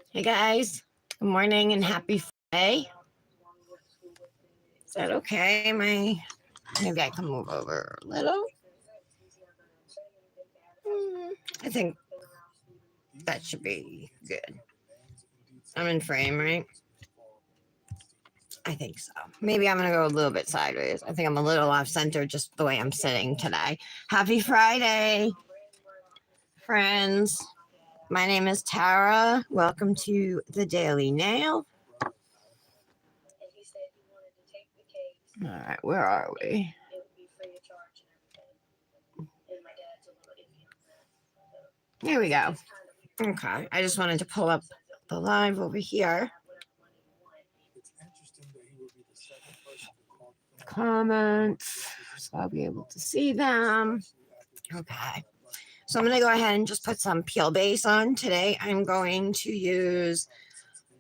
Hey guys, good morning and happy Friday. Is that okay? Maybe I can move over a little. I think that should be good. I'm in frame, right? I think so. Maybe I'm gonna go a little bit sideways. I think I'm a little off center just the way I'm sitting today. Happy Friday, friends. My name is Tara. Welcome to the Daily Nail. All right, where are we? Here we go. Okay, I just wanted to pull up the live over here. Comments, so I'll be able to see them. Okay, so I'm going to go ahead and just put some peel base on. Today I'm going to use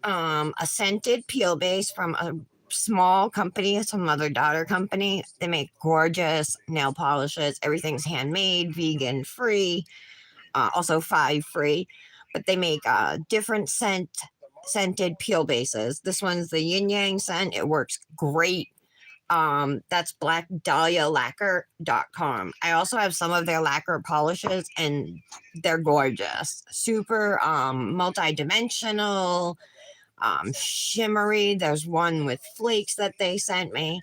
a scented peel base from a small company. It's a mother-daughter company. They make gorgeous nail polishes. Everything's handmade, vegan free, also 5 free, but they make different scented peel bases. This one's the yin yang scent. It works great. That's blackdahlialacquer.com. I also have some of their lacquer polishes and they're gorgeous. Super multi-dimensional, shimmery. There's one with flakes that they sent me.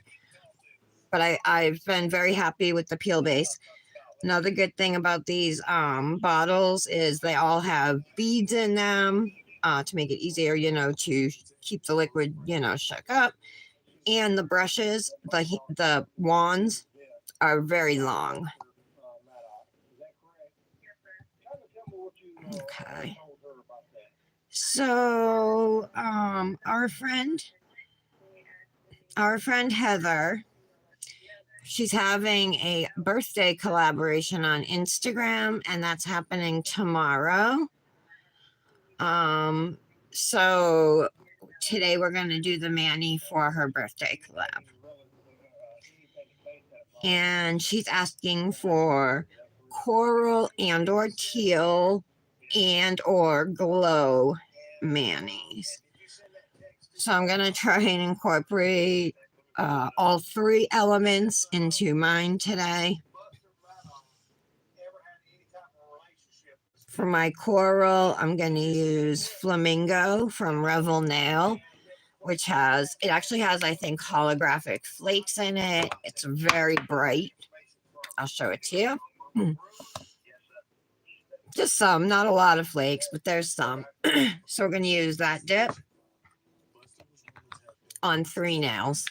But I've been very happy with the peel base. Another good thing about these bottles is they all have beads in them to make it easier, to keep the liquid, shook up. And the brushes, the wands are very long. Okay. So, our friend Heather, she's having a birthday collaboration on Instagram, and that's happening tomorrow. So today we're going to do the mani for her birthday collab. And she's asking for coral and or teal and or glow manis. So I'm going to try and incorporate all 3 elements into mine today. For my coral, I'm going to use Flamingo from Revel Nail, which actually has, I think, holographic flakes in it. It's very bright. I'll show it to you. Just some, not a lot of flakes, but there's some. So we're going to use that dip on 3 nails.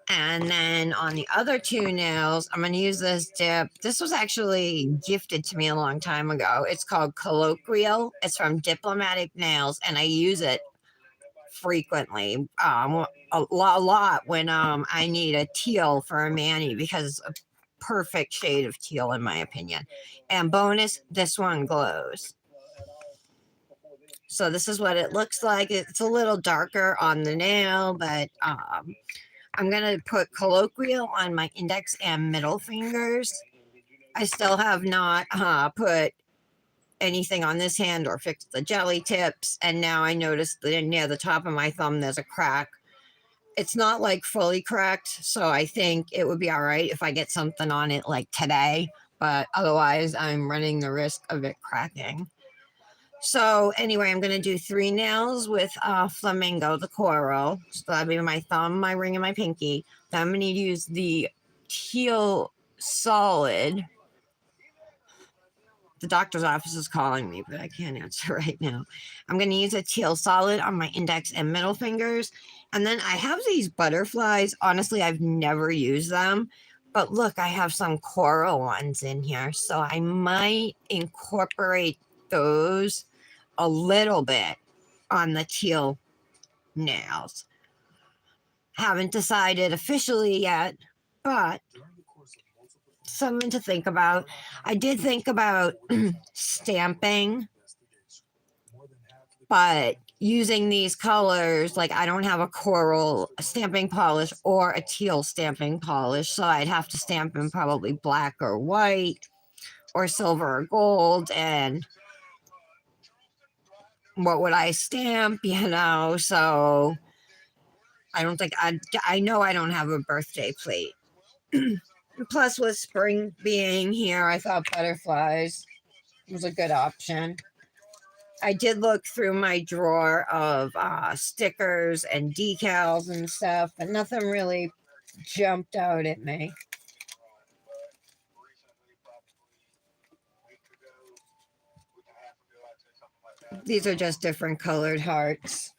And then on the other 2 nails, I'm going to use this dip. This was actually gifted to me a long time ago. It's called Colloquial. It's from Diplomatiq Nails, and I use it frequently, a lot when I need a teal for a mani because it's a perfect shade of teal in my opinion. And bonus, this one glows. So this is what it looks like. It's a little darker on the nail, but I'm going to put Colloquial on my index and middle fingers. I still have not put anything on this hand or fixed the jelly tips. And now I noticed that near the top of my thumb, there's a crack. It's not like fully cracked. So I think it would be all right if I get something on it like today. But otherwise, I'm running the risk of it cracking. So anyway, I'm going to do 3 nails with Flamingo, the coral. So that'll be my thumb, my ring, and my pinky. Then I'm going to use the Teal solid. The doctor's office is calling me, but I can't answer right now. I'm going to use a Teal solid on my index and middle fingers. And then I have these butterflies. Honestly, I've never used them. But look, I have some coral ones in here. So I might incorporate those a little bit on the teal nails. Haven't decided officially yet, but something to think about. I did think about stamping, but using these colors, like I don't have a coral stamping polish or a teal stamping polish, so I'd have to stamp in probably black or white or silver or gold, and what would I stamp, you know, so I don't think I know I don't have a birthday plate. Plus, with spring being here, I thought butterflies was a good option. I did look through my drawer of stickers and decals and stuff, but nothing really jumped out at me. These are just different colored hearts.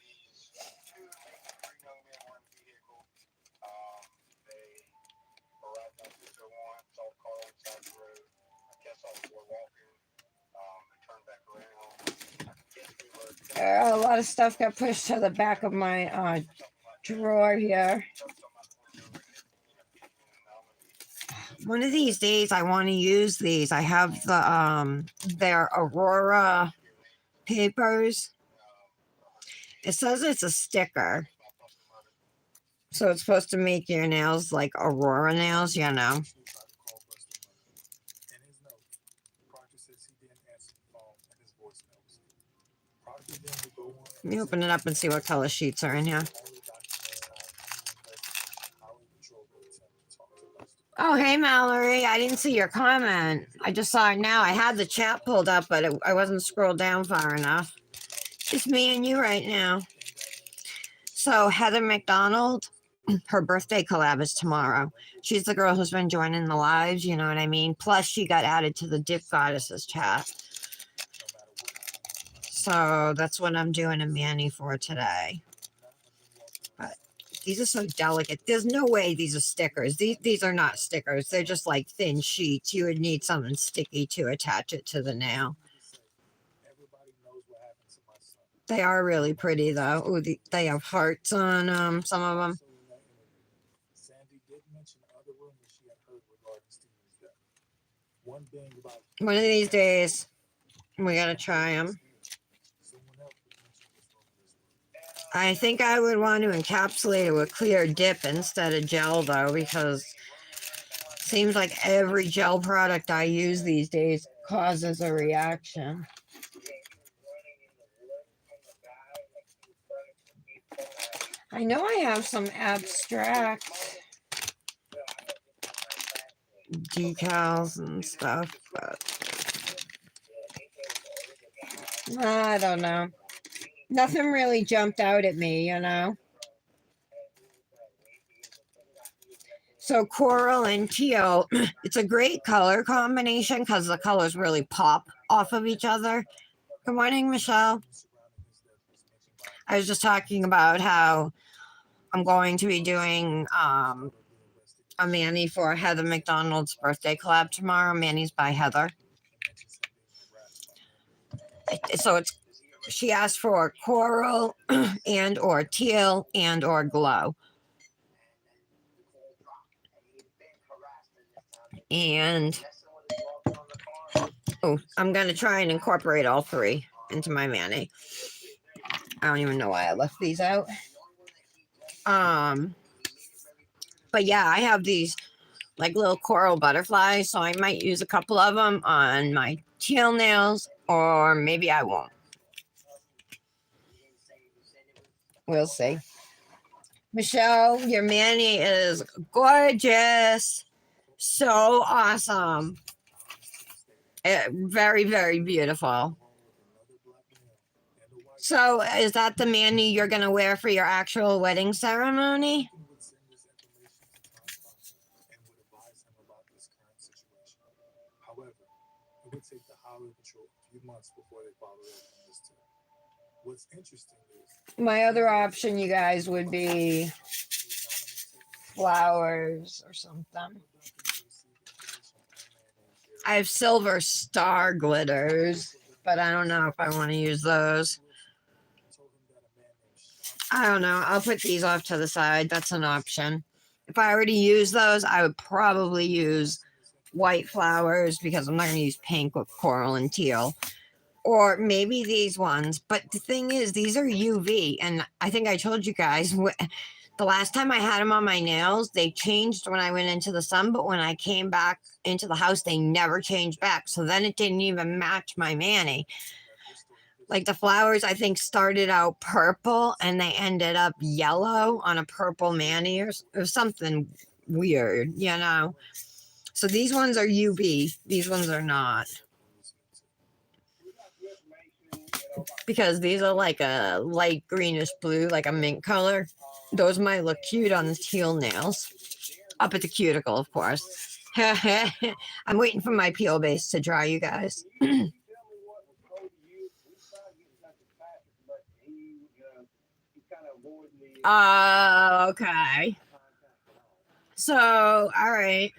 A lot of stuff got pushed to the back of my drawer here. One of these days I want to use these. I have their Aurora papers. It says it's a sticker. So it's supposed to make your nails like Aurora nails, you know. Let me open it up and see what color sheets are in here. Oh, hey, Mallory. I didn't see your comment. I just saw it now. I had the chat pulled up, but I wasn't scrolled down far enough. Just me and you right now. So, Heather McDonald, her birthday collab is tomorrow. She's the girl who's been joining the lives, you know what I mean? Plus, she got added to the Dip Goddesses chat. So, that's what I'm doing a mani for today. But these are so delicate. There's no way these are stickers. These are not stickers. They're just like thin sheets. You would need something sticky to attach it to the nail. They are really pretty though. Ooh, they have hearts on some of them. One of these days, we gotta try them. I think I would want to encapsulate it with clear dip instead of gel though, because it seems like every gel product I use these days causes a reaction. I know I have some abstract decals and stuff, but I don't know. Nothing really jumped out at me, you know. So coral and teal, it's a great color combination because the colors really pop off of each other. Good morning, Michelle. I was just talking about how I'm going to be doing a mani for Heather McDonald's birthday collab tomorrow. Mani's by Heather. So she asked for coral and or teal and or glow. And I'm going to try and incorporate all three into my mani. I don't even know why I left these out. But yeah, I have these like little coral butterflies, so I might use a couple of them on my teal nails, or maybe I won't. We'll see. Michelle, your mani is gorgeous. So awesome. Very, very beautiful. So, is that the mani you're going to wear for your actual wedding ceremony? My other option, you guys, would be flowers or something. I have silver star glitters, but I don't know if I want to use those. I don't know. I'll put these off to the side. That's an option. If I already use those, I would probably use white flowers because I'm not going to use pink with coral and teal. Or maybe these ones. But the thing is, these are UV. And I think I told you guys, the last time I had them on my nails, they changed when I went into the sun. But when I came back into the house, they never changed back. So then it didn't even match my mani. Like the flowers, I think, started out purple and they ended up yellow on a purple mani or something weird, you know. So these ones are UV. These ones are not. Because these are like a light greenish blue, like a mint color. Those might look cute on the teal nails. Up at the cuticle, of course. I'm waiting for my peel base to dry, you guys. Okay. So, all right.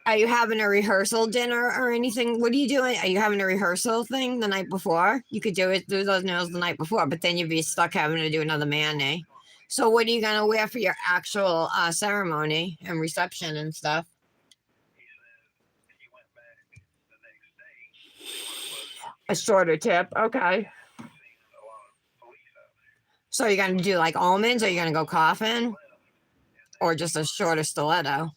Are you having a rehearsal dinner or anything? What are you doing? Are you having a rehearsal thing the night before? You could do those nails the night before, but then you'd be stuck having to do another mani. So, what are you gonna wear for your actual ceremony and reception and stuff? A shorter tip, okay. So, you're gonna do like almonds, or you're gonna go coffin, or just a shorter stiletto?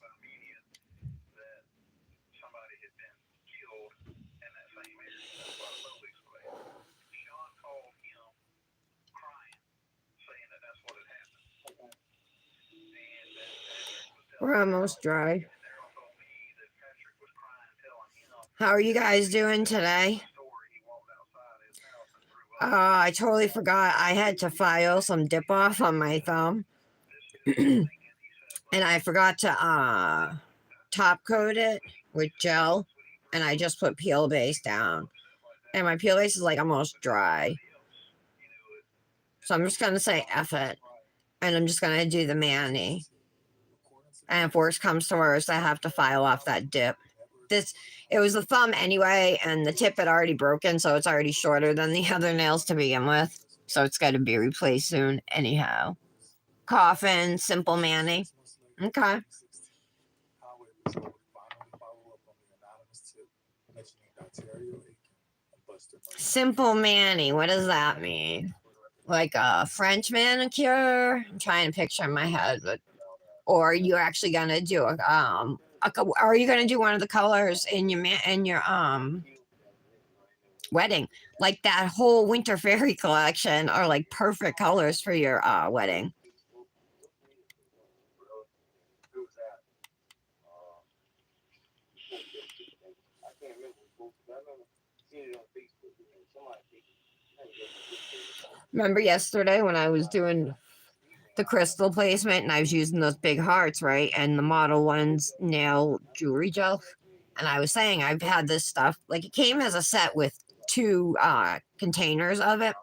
We're almost dry. How are you guys doing today? I totally forgot I had to file some dip off on my thumb. And I forgot to top coat it with gel. And I just put peel base down. And my peel base is like almost dry. So I'm just going to say F it. And I'm just going to do the mani. And if worse comes to worse, I have to file off that dip. It was the thumb anyway, and the tip had already broken, so it's already shorter than the other nails to begin with. So it's got to be replaced soon, anyhow. Coffin, simple mani. Okay. Simple mani. What does that mean? Like a French manicure? I'm trying to picture in my head, but or you're actually gonna do are you gonna do one of the colors in your wedding? Like that whole winter fairy collection are like perfect colors for your wedding. Remember yesterday when I was doing the crystal placement and I was using those big hearts, right? And the Model One's nail jewelry gel. And I was saying I've had this stuff, like it came as a set with two containers of it.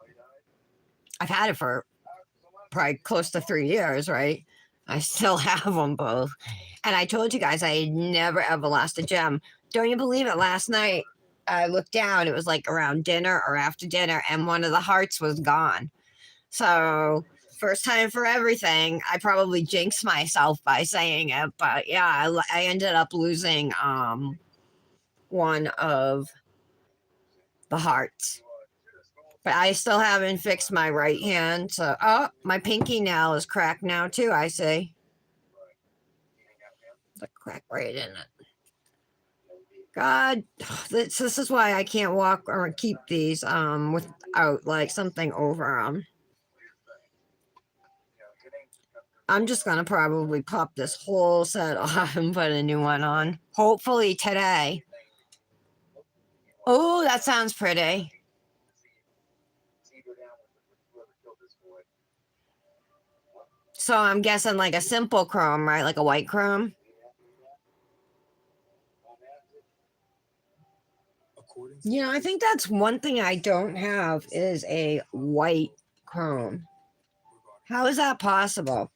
I've had it for probably close to 3 years, right? I still have them both. And I told you guys I had never ever lost a gem. Don't you believe it? Last night I looked down, it was like around dinner or after dinner, and one of the hearts was gone. So, first time for everything. I probably jinxed myself by saying it, but yeah, I ended up losing one of the hearts. But I still haven't fixed my right hand. So, oh, my pinky nail is cracked now too. I see the crack right in it. God, this is why I can't walk or keep these without like something over them. I'm just gonna probably pop this whole set off and put a new one on. Hopefully today. Oh, that sounds pretty. So I'm guessing like a simple chrome, right? Like a white chrome. You know, I think that's one thing I don't have is a white chrome. How is that possible?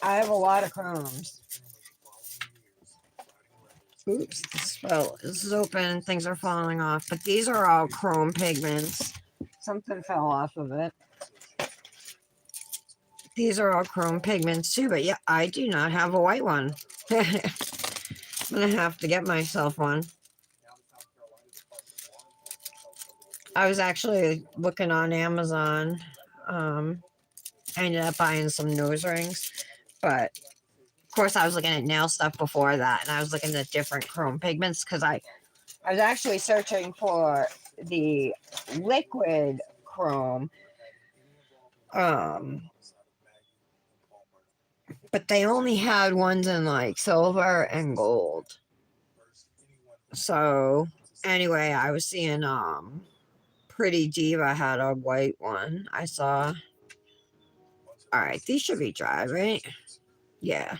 I have a lot of chromes. Oops, this is open and things are falling off. But these are all chrome pigments. Something fell off of it. These are all chrome pigments too, but yeah, I do not have a white one. I'm gonna have to get myself one. I was actually looking on Amazon. I ended up buying some nose rings, but of course I was looking at nail stuff before that, and I was looking at different chrome pigments because I was actually searching for the liquid chrome. But they only had ones in like silver and gold. So anyway, I was seeing Pretty Diva had a white one. I saw. All right, these should be dry, right? Yeah.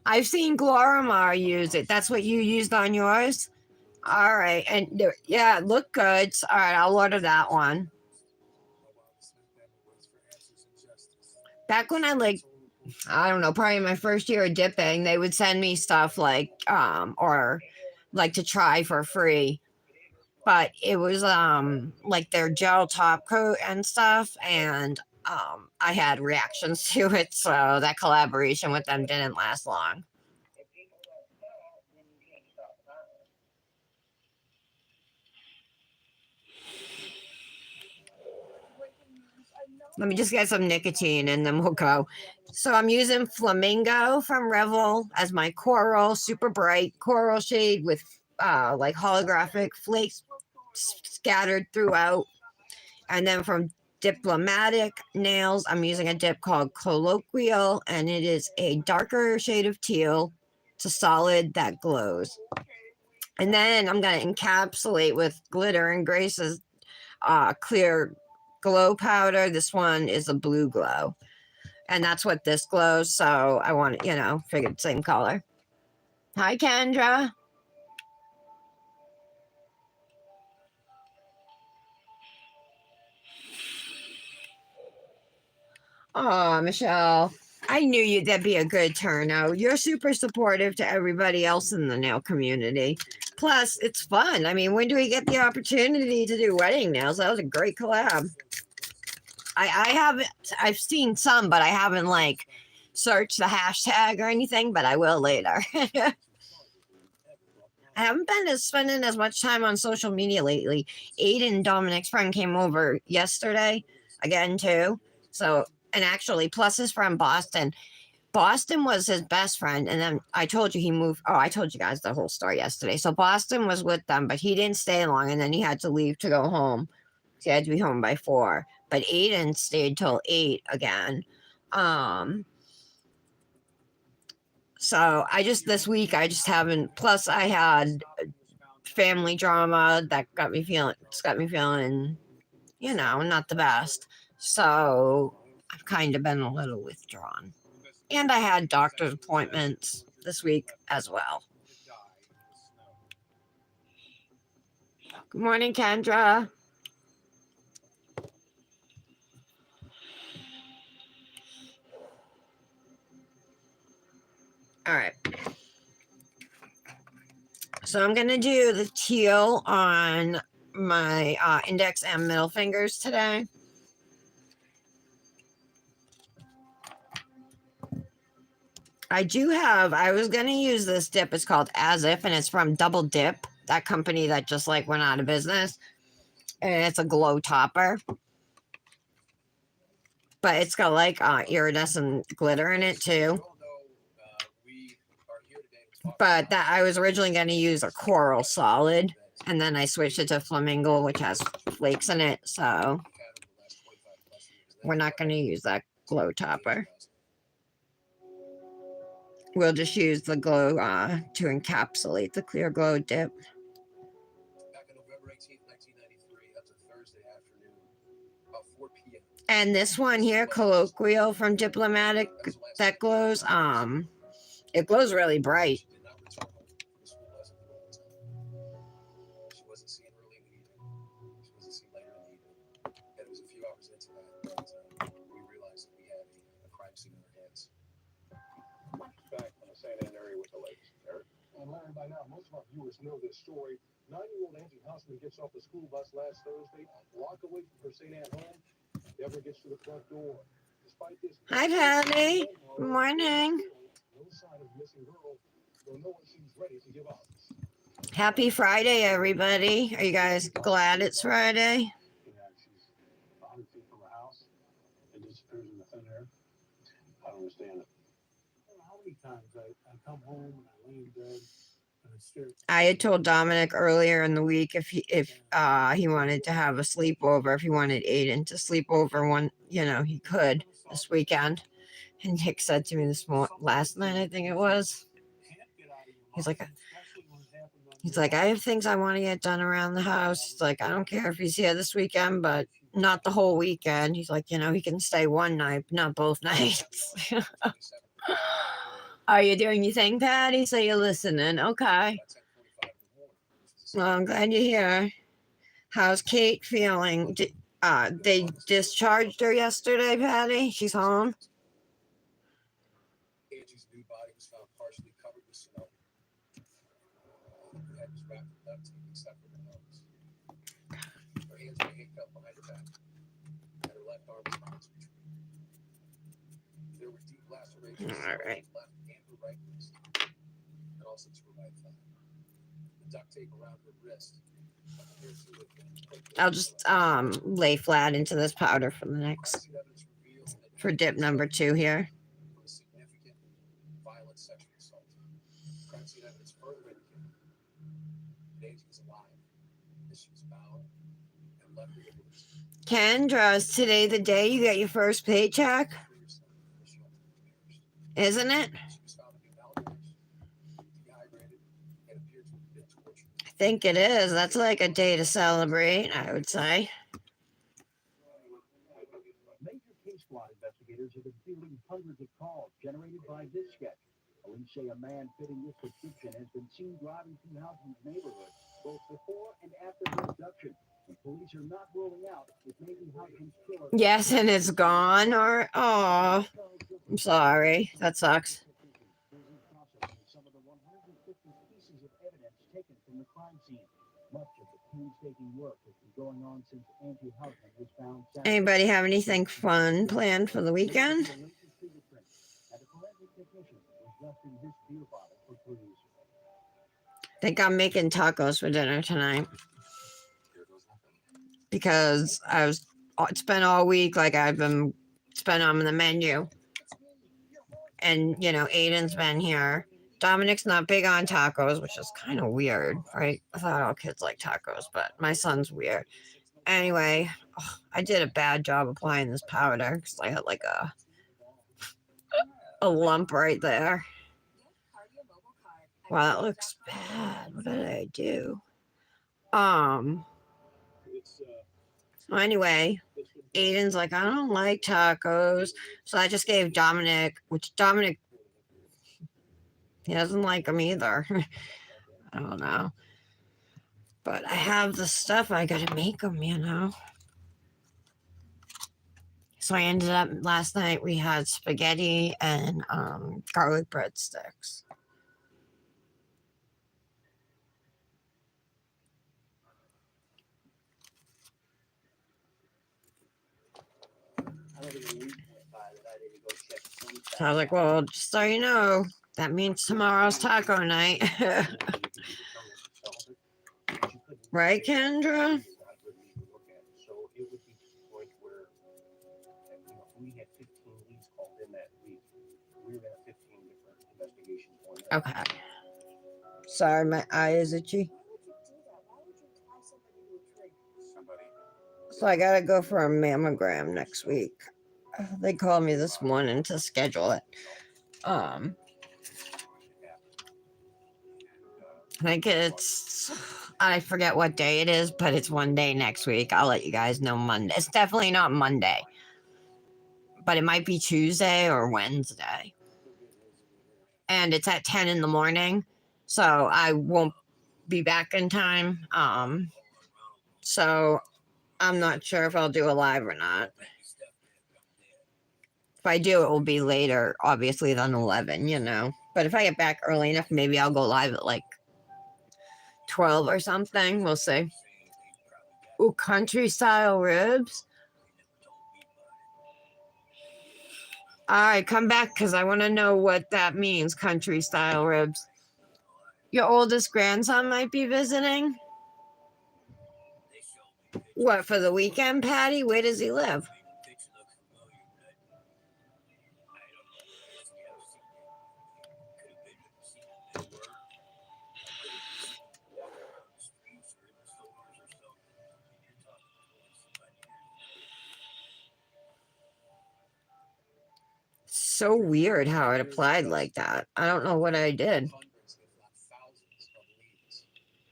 I've seen Glorimar use it. That's what you used on yours? All right. And yeah, it looked good. All right, I'll order that one. Back when I don't know, probably my first year of dipping, they would send me stuff like or like to try for free. But it was like their gel top coat and stuff, and I had reactions to it, so that collaboration with them didn't last long. Let me just get some nicotine and then we'll go. So I'm using Flamingo from Revel as my coral, super bright coral shade with like holographic flakes scattered throughout. And then from Diplomatiq nails, I'm using a dip called Colloquial, and it is a darker shade of teal. It's a solid that glows. And then I'm going to encapsulate with Glitter and Grace's clear glow powder. This one is a blue glow. And that's what this glows. So I want it, figured same color. Hi, Kendra. Oh, Michelle. I knew that'd be a good turnout. You're super supportive to everybody else in the nail community. Plus, it's fun. I mean, when do we get the opportunity to do wedding nails? That was a great collab. I haven't, I've seen some, but I haven't like searched the hashtag or anything, but I will later. I haven't been spending as much time on social media lately. Aiden, Dominic's friend, came over yesterday again, too. So, and actually, plus his from Boston. Boston was his best friend, and then I told you he moved. Oh, I told you guys the whole story yesterday. So Boston was with them, but he didn't stay long, and then he had to leave to go home. He had to be home by 4. But Aiden stayed till 8 again. So this week I just haven't. Plus, I had family drama that got me feeling. It's got me feeling, not the best. So I've kind of been a little withdrawn. And I had doctor's appointments this week as well. Good morning, Kendra. All right. So I'm going to do the teal on my index and middle fingers today. I was going to use this dip. It's called As If, and it's from Double Dip, that company that just like went out of business. And it's a glow topper. But it's got like iridescent glitter in it too. But that I was originally going to use a coral solid, and then I switched it to flamingo, which has flakes in it. So we're not going to use that glow topper. We'll just use the glow to encapsulate the clear glow dip. And this one here, Colloquial from Diplomatiq, that glows. It glows really bright. And Larry, by now, most of our viewers know this story. 9-year-old Angie Hausman gets off the school bus last Thursday, a block away from her St. Anne home, never gets to the front door. Despite this, hi, Patty. Good morning. No sign of missing girl, though no one seems ready to give up. Happy Friday, everybody. Are you guys glad it's Friday? don't understand it. I don't know how many times I come home and I lay in bed and I stare. I had told Dominic earlier in the week if he wanted to have a sleepover, if he wanted Aiden to sleep over one, he could this weekend. And Nick said to me last night, I think it was, he's like, I have things I want to get done around the house. He's like, I don't care if he's here this weekend, but not the whole weekend. He's like, he can stay one night, but not both nights. Are you doing your thing, Patty? So you're listening. Okay. Well, I'm glad you're here. How's Kate feeling? They discharged her yesterday, Patty. She's home. Angie's new body was found partially covered with snow. Her head was wrapped in duct tape except for her nose. Her hands were handcuffed behind her back, and her left arm was behind her. There were deep lacerations All right. on her left and her right wrist, and also to her right thigh. The duct tape around her wrist appeared to have been quickly. I'll just lay flat into this powder for the next for dip number 2 here. A significant violent sexual assault. Crime scene evidence further indicated that Angie was alive, that she was bound and left with a bruise. Kendra, is today the day you get your first paycheck? Isn't it? She was found to be malnourished, dehydrated, and appeared to have been tortured. I think it is. That's like a day to celebrate, I would say. Major case squad investigators have been fielding hundreds of calls generated by this sketch. Police say a man fitting this description has been seen driving through Houston's neighborhood both before and after the abduction. And police are not ruling out it may be Houston's killer. Yes, and it's gone. Or oh, I'm sorry. That sucks. Some of the 150 pieces of evidence taken from the crime scene. Much of the painstaking work has been going on since Angie Houston was found Saturday. Anybody have anything fun planned for the weekend? And the forensic technician was left in this beer bottle for perusal. I think I'm making tacos for dinner tonight because it's been all week like it's been on the menu, and Aiden's been here. Dominic's not big on tacos, which is kind of weird, right? I thought all kids like tacos, but my son's weird. Anyway, I did a bad job applying this powder because I had like a lump right there. Wow, that looks bad. What did I do? So anyway, Aiden's like, I don't like tacos. So I just gave Dominic, which Dominic, he doesn't like them either. I don't know. But I have the stuff. I got to make them. So I ended up, last night we had spaghetti and garlic breadsticks. So I was like, well, just so you know, that means tomorrow's taco night. Right, Kendra? So it would be to the point where we had 15 leads called in that week. We were going to have 15 different investigations going on. Okay. Sorry, my eye is itchy. So I gotta go for a mammogram next week. They called me this morning to schedule it. I think I forget what day it is, but it's one day next week. I'll let you guys know Monday. It's definitely not Monday, but it might be Tuesday or Wednesday. And it's at 10 in the morning, so I won't be back in time. So I'm not sure if I'll do a live or not. If I do, it will be later, obviously, than 11, But if I get back early enough, maybe I'll go live at like 12 or something. We'll see. Ooh, country style ribs. All right, come back because I want to know what that means, country style ribs. Your oldest grandson might be visiting. What, for the weekend, Patty? Where does he live? so weird how it applied like that. I don't know what I did. Hundreds, if not thousands, of leads.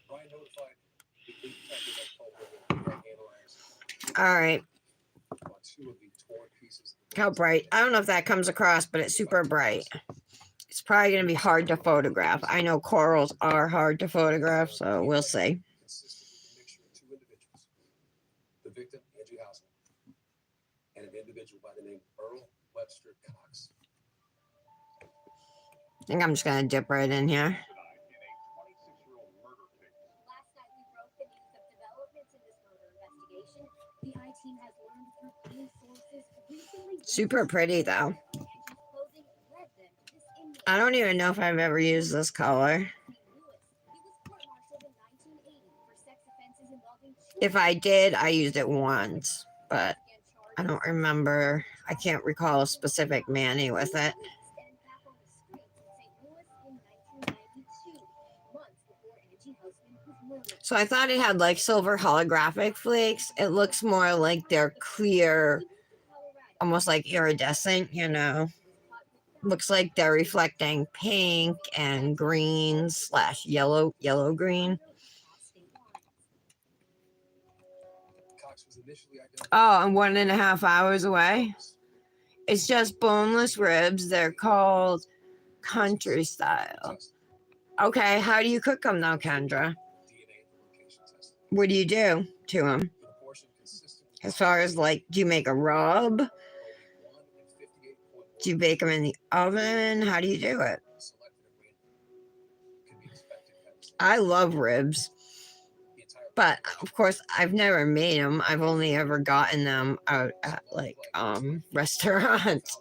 Brian notified the lead detective at Collab that analyzed All right. two of the torn pieces. How bright. I don't know if that comes across, but it's super bright. It's probably going to be hard to photograph. I know corals are hard to photograph, so we'll see. Consisted with a mixture of two individuals. The victim, Angie Hausman, and an individual by the name Earl Webster Cox. I think I'm just going to dip right in here. Super pretty though. I don't even know if I've ever used this color. If I did, I used it once, but I don't remember. I can't recall a specific Manny with it. So I thought it had like silver holographic flakes. It looks more like they're clear, almost like iridescent, you know. Looks like they're reflecting pink and green / yellow green. Oh, I'm 1.5 hours away. It's just boneless ribs. They're called country style. Okay, how do you cook them though, Kendra? What do you do to them? As far as like, do you make a rub? Do you bake them in the oven? How do you do it? I love ribs, but of course I've never made them. I've only ever gotten them out at like restaurants.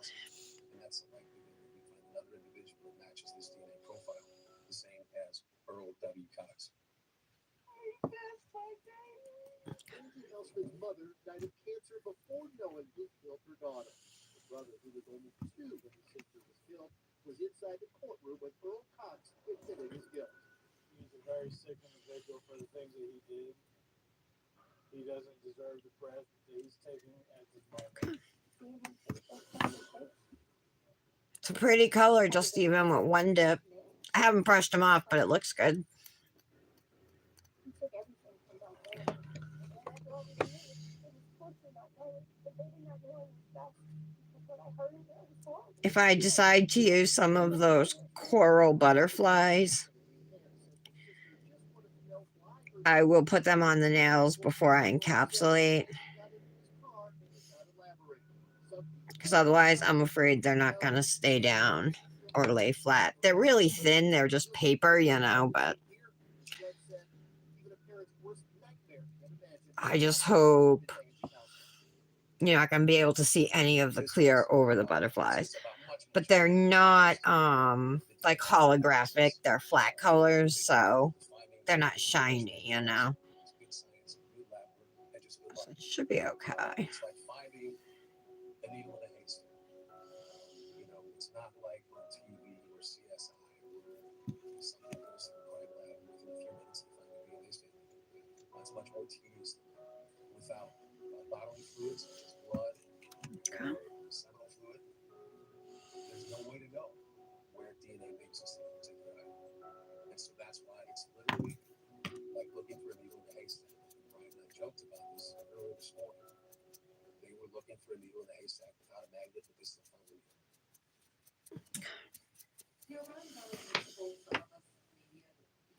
His mother died of cancer before knowing who killed her daughter. The brother, who was only 2 when his sister was killed, was inside the courtroom when Earl Cox admitted his guilt. He's a very sick individual for the things that he did. He doesn't deserve the breath that he's taking at this moment. It's a pretty color, just even with one dip. I haven't brushed them off, but it looks good. If I decide to use some of those coral butterflies, I will put them on the nails before I encapsulate. Because otherwise, I'm afraid they're not going to stay down or lay flat. They're really thin. They're just paper, you know, but I just hope you're not going to be able to see any of the clear over the butterflies. But they're not like holographic. They're flat colors, so they're not shiny, you know. So it should be okay. It's not like on TV or CSI where something goes to the crime lab within a few minutes they find a DNA sample. That's much more tedious than that. Without bodily fluids such as blood, seminal fluid, there's no way to know where DNA makes its particular item. And so that's why it's literally like looking for a needle in a haystack. Brian and I joked about this earlier this morning. They were looking for a needle in a haystack without a magnet, but they still found a needle.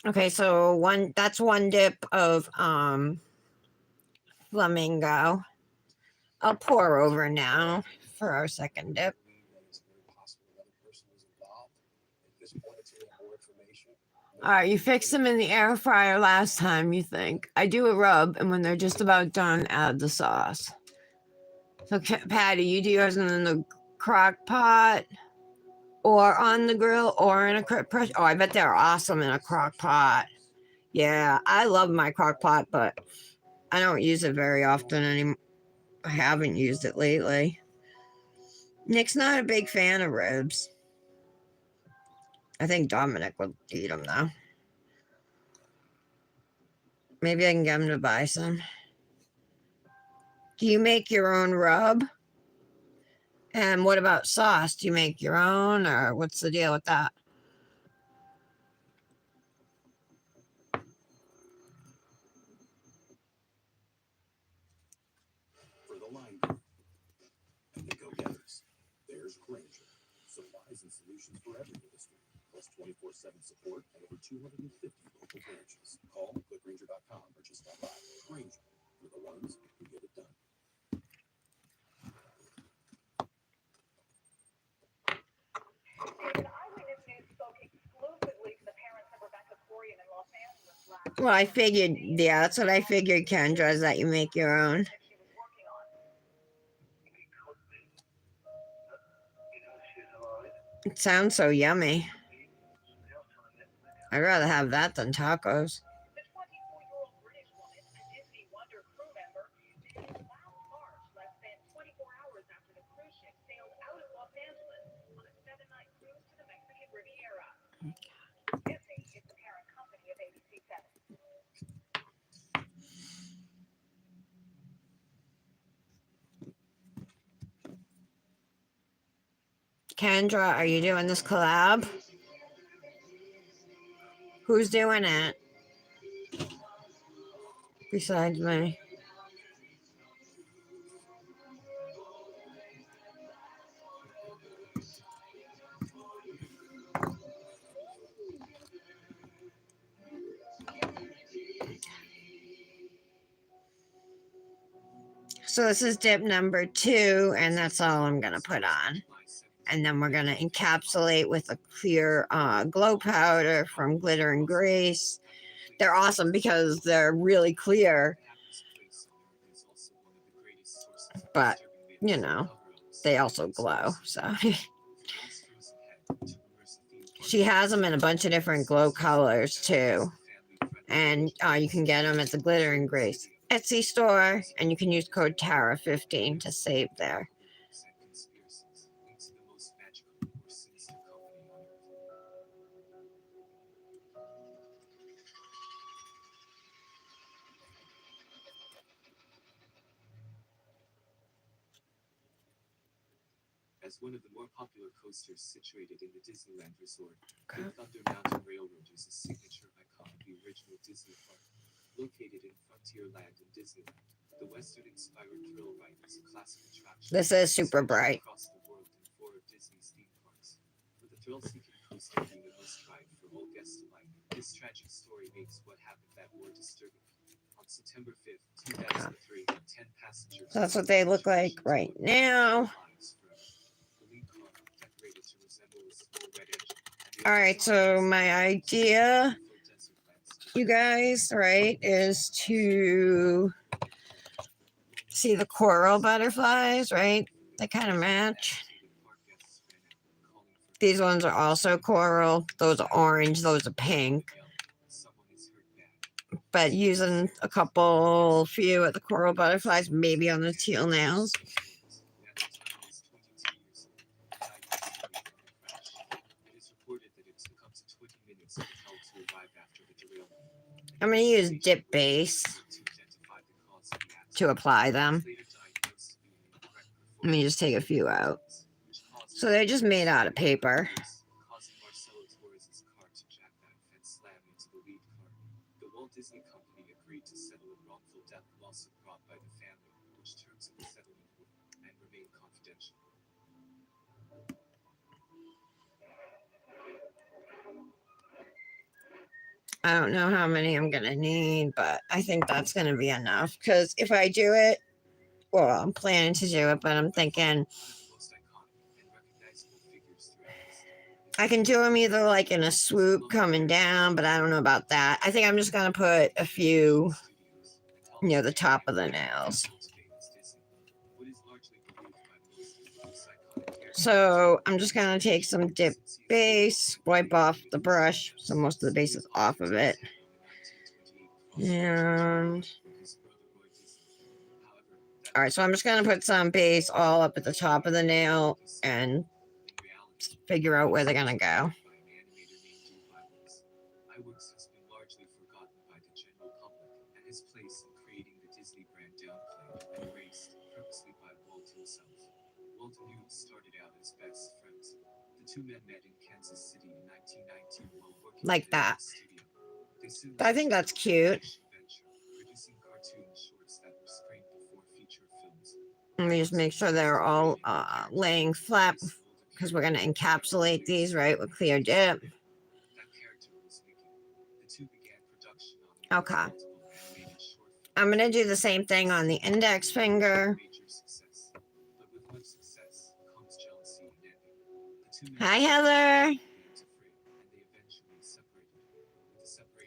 Okay, so that's one dip of flamingo. I'll pour over now for our second dip. All right, you fixed them in the air fryer last time, you think. I do a rub, and when they're just about done, add the sauce. So, Patty, you do yours in the crock pot or on the grill or in a press. Oh, I bet they're awesome in a crock pot. Yeah, I love my crock pot, but I don't use it very often anymore. I haven't used it lately. Nick's not a big fan of ribs. I think Dominic would eat them though. Maybe I can get him to buy some. Do you make your own rub? And what about sauce? Do you make your own, or what's the deal with that? For the line and the go-getters, there's Granger. Supplies and solutions for every industry, plus 24/7 support and over 250 local branches. Call, clickgranger.com, or just stop by. Granger, for the ones who get it done. Well, I figured, yeah, that's what I figured, Kendra, is that you make your own. It sounds so yummy. I'd rather have that than tacos. Kendra, are you doing this collab? Who's doing it? Besides me. So this is dip number 2, and that's all I'm going to put on. And then we're going to encapsulate with a clear glow powder from Glitter and Grace. They're awesome because they're really clear. But, you know, they also glow. So she has them in a bunch of different glow colors too. And you can get them at the Glitter and Grace Etsy store. And you can use code TARA15 to save there. As one of the more popular coasters situated in the Disneyland Resort, the Thunder Mountain Railroad is a signature icon of the original Disney park. Located in Frontierland and Disneyland, the Western-inspired thrill ride is a classic attraction. This is super bright. Across the world in 4 of Disney's theme parks. With the thrill-seeking coaster being a must-try for all guests alike, this tragic story makes what happened that more disturbing. On September 5th, 2003, 10 passengers. So that's what they look like right now. All right, so my idea, you guys, right, is to see the coral butterflies, right? They kind of match. These ones are also coral. Those are orange, those are pink. But using a few of the coral butterflies, maybe on the teal nails. I'm going to use dip base to apply them. Let me just take a few out. So they're just made out of paper. The Walt Disney Company agreed to settle a wrongful death lawsuit brought by the family, which terms of the settlement were and remain confidential. I don't know how many I'm going to need, but I think that's going to be enough. Because if I do it, well, I'm planning to do it, but I'm thinking I can do them either like in a swoop coming down, but I don't know about that. I think I'm just going to put a few near the top of the nails. So I'm just going to take some dip base, wipe off the brush, so most of the base is off of it. And all right, so I'm just going to put some base all up at the top of the nail and figure out where they're going to go. Iwerks has been largely forgotten by the general public, and his place in creating the Disney brand downplayed and erased purposely by Walt himself. Walt knew Like that. I think that's cute. Let me just make sure they're all laying flat because we're going to encapsulate these, right, with clear dip. Okay. I'm going to do the same thing on the index finger. Hi, Heather.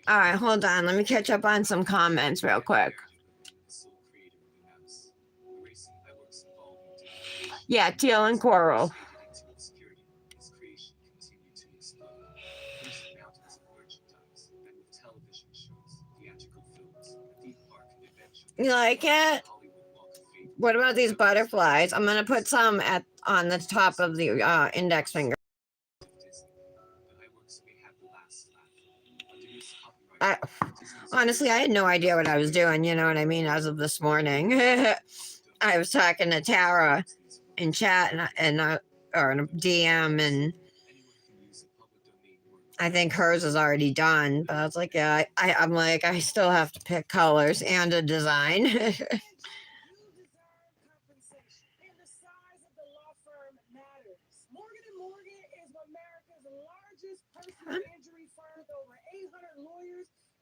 All right, hold on. Let me catch up on some comments real quick. Yeah, teal and coral. You like it? What about these butterflies? I'm gonna put some on the top of the index finger. Honestly, I had no idea what I was doing. You know what I mean? As of this morning, I was talking to Tara in chat or in a DM, and I think hers is already done. But I was like, yeah, I'm like, I still have to pick colors and a design.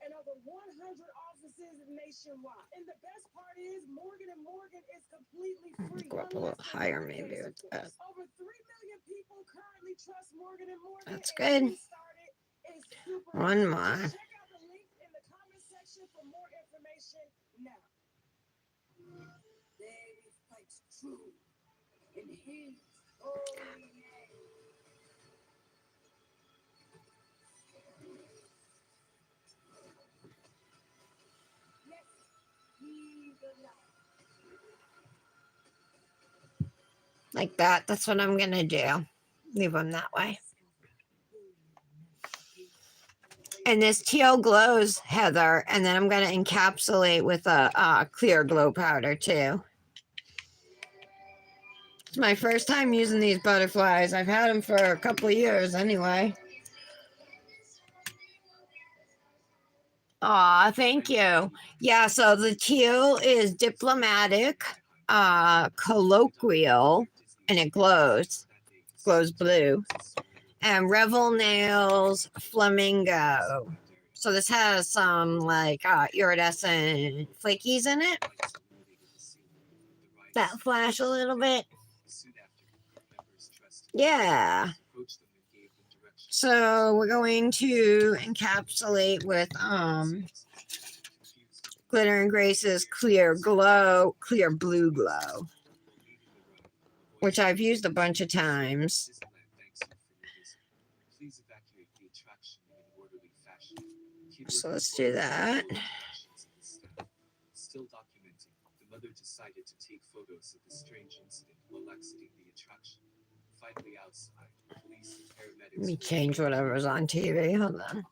And over 100 offices nationwide. And the best part is Morgan & Morgan is completely free. Go up a little higher maybe with that. Over 3 million people currently trust Morgan & Morgan. That's good. One more. Check out the link in the comment section for more information now. David fights true in his holy name. Like that. That's what I'm gonna do. Leave them that way. And this teal glows, Heather, and then I'm gonna encapsulate with a clear glow powder too. It's my first time using these butterflies. I've had them for a couple of years anyway. Aw, thank you. Yeah, so the teal is Diplomatiq, colloquial, and it glows blue. And Revel nails, flamingo. So this has some like iridescent flakies in it that flash a little bit. Yeah. So we're going to encapsulate with Glitter and Grace's clear blue glow, which I've used a bunch of times. So let's do that. Still documenting, the mother decided to take photos of the strange incident while exiting the attraction. Finally outside, police and paramedics. Let me change whatever's on TV. Hold on.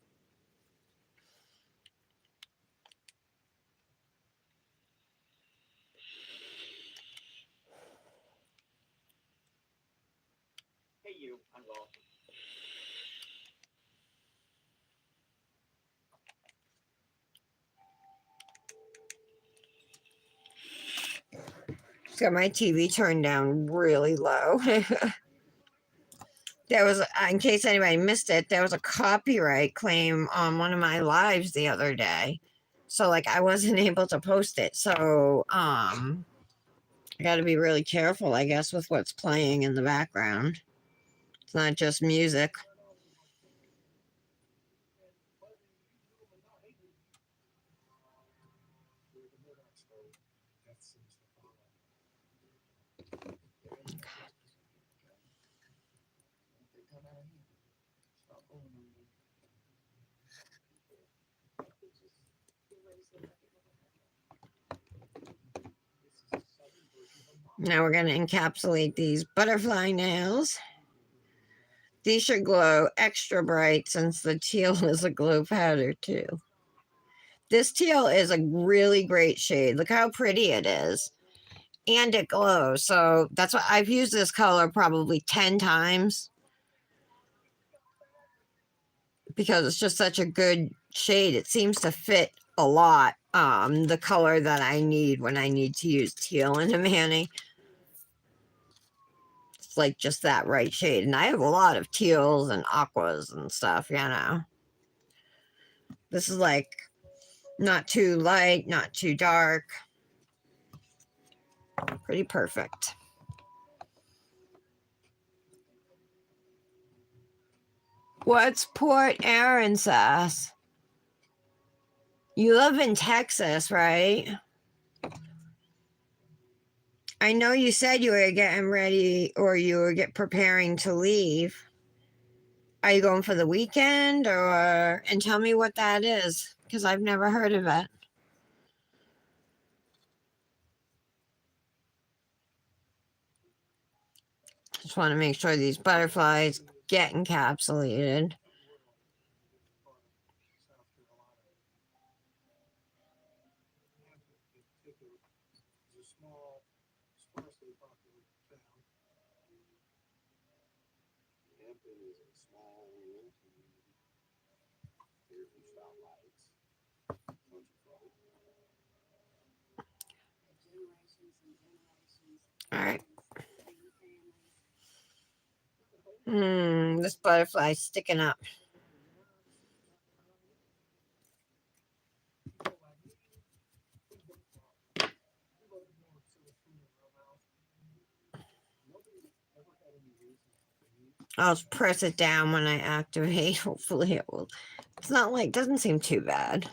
Hey, you. I'm welcome. Got my TV turned down really low. There was, in case anybody missed it, there was a copyright claim on one of my lives the other day. So like I wasn't able to post it. So I got to be really careful, I guess, with what's playing in the background. It's not just music. Now we're going to encapsulate these butterfly nails. These should glow extra bright since the teal is a glow powder too. This teal is a really great shade. Look how pretty it is. and it glows. So that's why I've used this color probably 10 times because it's just such a good shade. It seems to fit a lot the color that I need when I need to use teal in a mani. It's like just that right shade. And I have a lot of teals and aquas and stuff, you know. This is like not too light, not too dark. Pretty perfect. What's Port Aransas? You live in Texas, right? I know you said you were getting ready or you were preparing to leave. Are you going for the weekend or and tell me what that is because I've never heard of it. Just want to make sure these butterflies get encapsulated. All right. This butterfly's sticking up. I'll press it down when I activate. Hopefully it will. It's not like, doesn't seem too bad.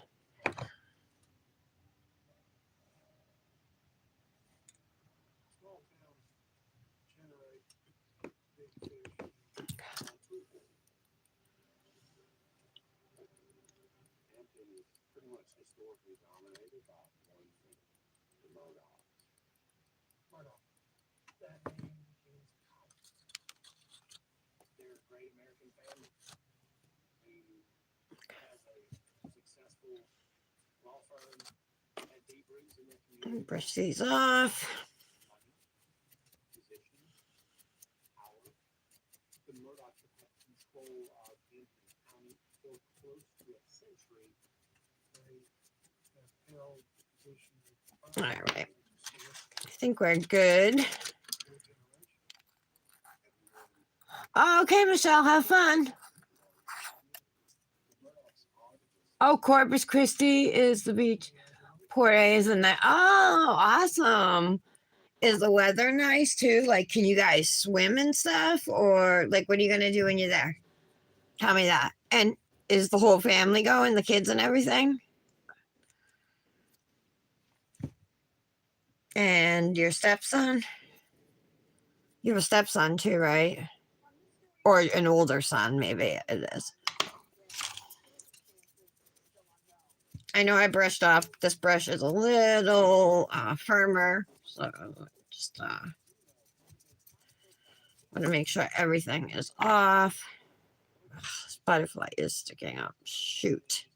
Brush these off. All right. I think we're good. Okay, Michelle, have fun. Oh, Corpus Christi is the beach. Port A is the night. Oh, awesome. Is the weather nice too? Like, can you guys swim and stuff? Or, like, what are you going to do when you're there? Tell me that. And is the whole family going, the kids and everything? And your stepson? You have a stepson too, right? Or an older son, maybe it is. I know I brushed off. This brush is a little firmer, so just want to make sure everything is off. Ugh, this butterfly is sticking up. Shoot.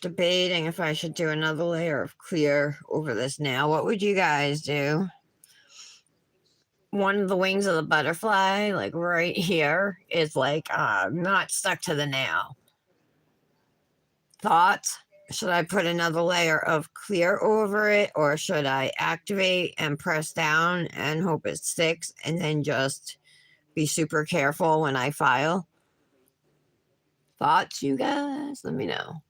Debating if I should do another layer of clear over this nail. What would you guys do? One of the wings of the butterfly, like right here, is like not stuck to the nail. Thoughts? Should I put another layer of clear over it or should I activate and press down and hope it sticks and then just be super careful when I file? Thoughts, you guys? Let me know.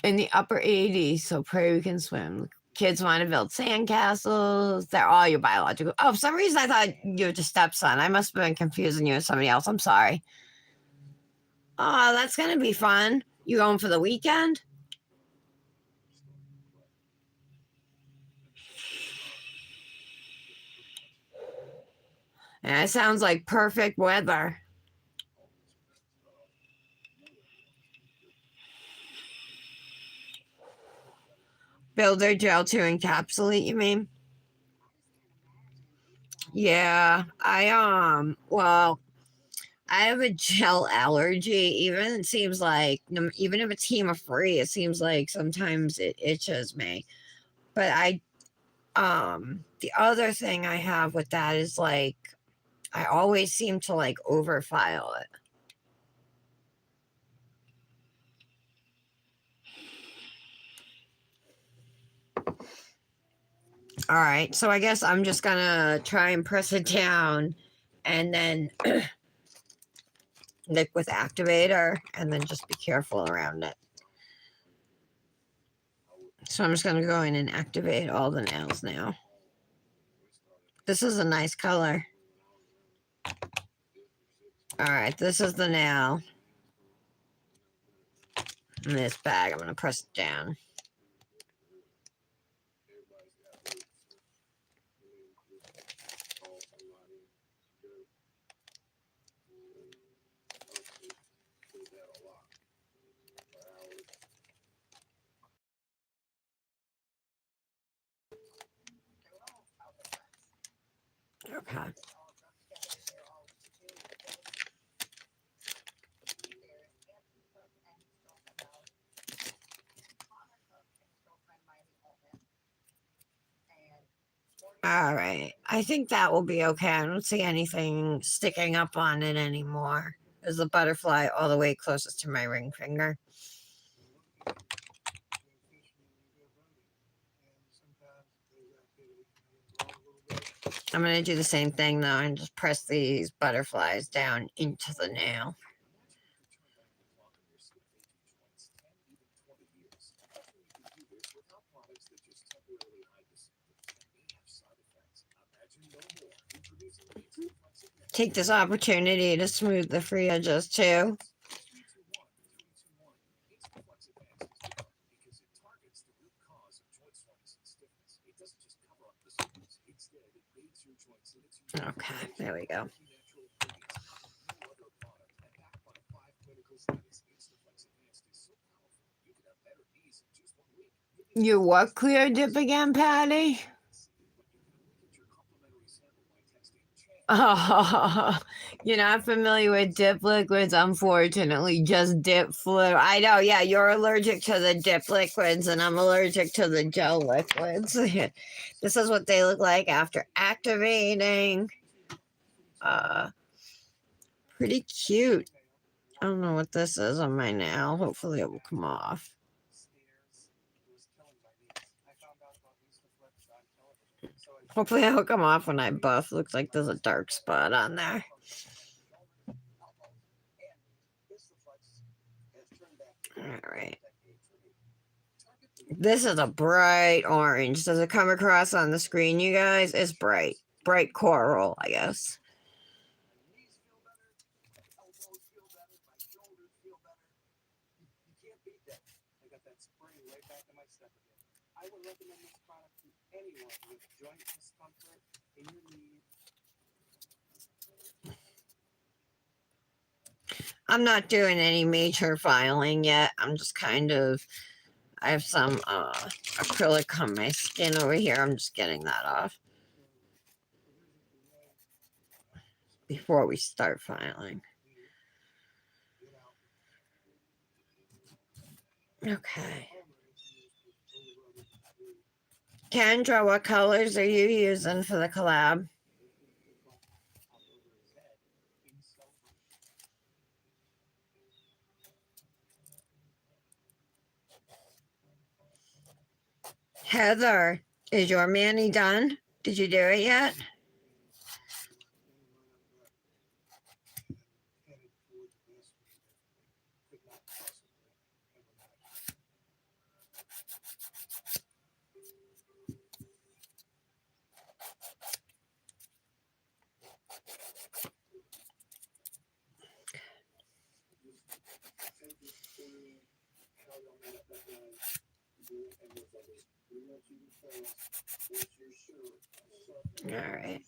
In the upper 80s, so pray we can swim. Kids want to build sandcastles. They're all your biological. Oh, for some reason I thought you were just stepson. I must have been confusing you with somebody else. I'm sorry. Oh, that's going to be fun. You going for the weekend? Yeah, it sounds like perfect weather. Builder gel to encapsulate, you mean? Yeah, well, I have a gel allergy. Even it seems like even if it's HEMA free, it seems like sometimes it itches me. But the other thing I have with that is like I always seem to like overfile it. All right, so I guess I'm just gonna try and press it down and then lick with activator and then just be careful around it. So I'm just gonna go in and activate all the nails now. This is a nice color. All right, this is the nail. In this bag, I'm gonna press it down. Okay. All right. I think that will be okay. I don't see anything sticking up on it anymore. There's the butterfly all the way closest to my ring finger. I'm going to do the same thing though and just press these butterflies down into the nail. Take this opportunity to smooth the free edges too. Okay, there we go. You what clear dip again, Patty? Oh, you're not familiar with dip liquids, unfortunately. Just dip fluid. I know, yeah, you're allergic to the dip liquids, and I'm allergic to the gel liquids. This is what they look like after activating. Uh, Pretty cute. I don't know what this is on my nail. Hopefully, it will come off. Hopefully, it'll come off when I buff. Looks like there's a dark spot on there. All right. This is a bright orange. Does it come across on the screen, you guys? It's bright. Bright coral, I guess. I'm not doing any major filing yet. I'm just kind of, I have some acrylic on my skin over here. I'm just getting that off before we start filing. Okay. Kendra, what colors are you using for the collab? Heather, is your mani done? Did you do it yet? All right.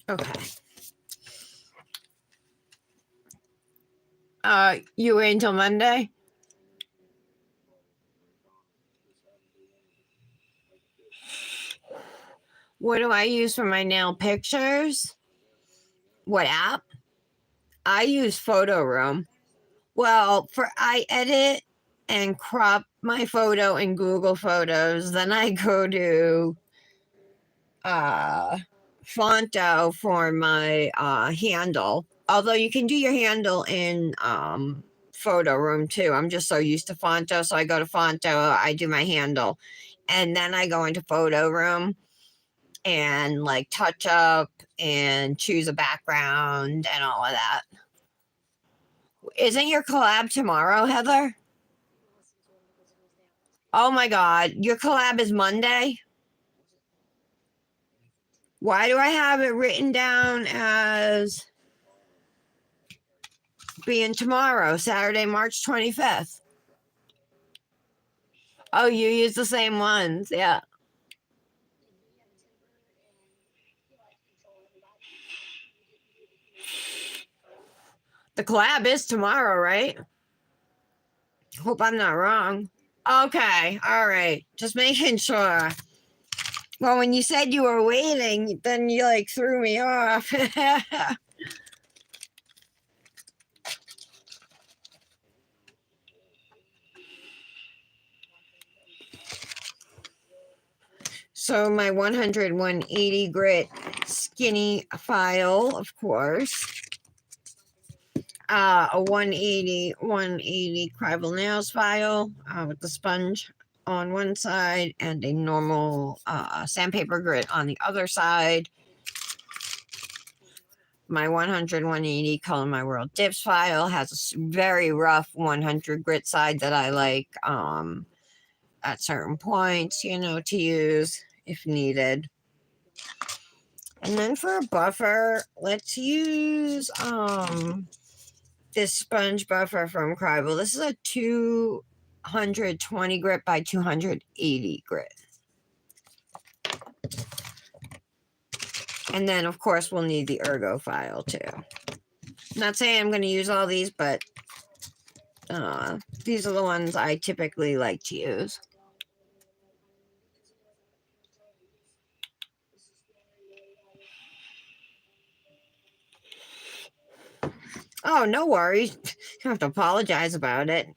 Okay. You wait until Monday? What do I use for my nail pictures? What app? I use Photo Room. Well, for I edit and crop my photo in Google Photos, then I go to uh Fonto for my handle. Although you can do your handle in Photo Room too. I'm just so used to Fonto, so I go to Fonto, I do my handle, and then I go into Photo Room and like touch up and choose a background and all of that. Isn't your collab tomorrow, Heather? Oh my god, your collab is Monday? Why do I have it written down as being tomorrow, Saturday, March 25th? Oh, you use the same ones. Yeah. The collab is tomorrow, right? Hope I'm not wrong. Okay. All right. Just making sure. Well, when you said you were waiting, then you like threw me off. So my 100, 180 grit skinny file, of course. A 180 Revel nails file with the sponge on one side and a normal sandpaper grit on the other side. My 100, 180 Color My World dips file has a very rough 100 grit side that I like at certain points, to use if needed. And then for a buffer, let's use this sponge buffer from Crivel. This is a 220 grit by 280 grit. And then, of course, we'll need the ergo file too. Not saying I'm going to use all these, but these are the ones I typically like to use. Oh, no worries. You don't have to apologize about it.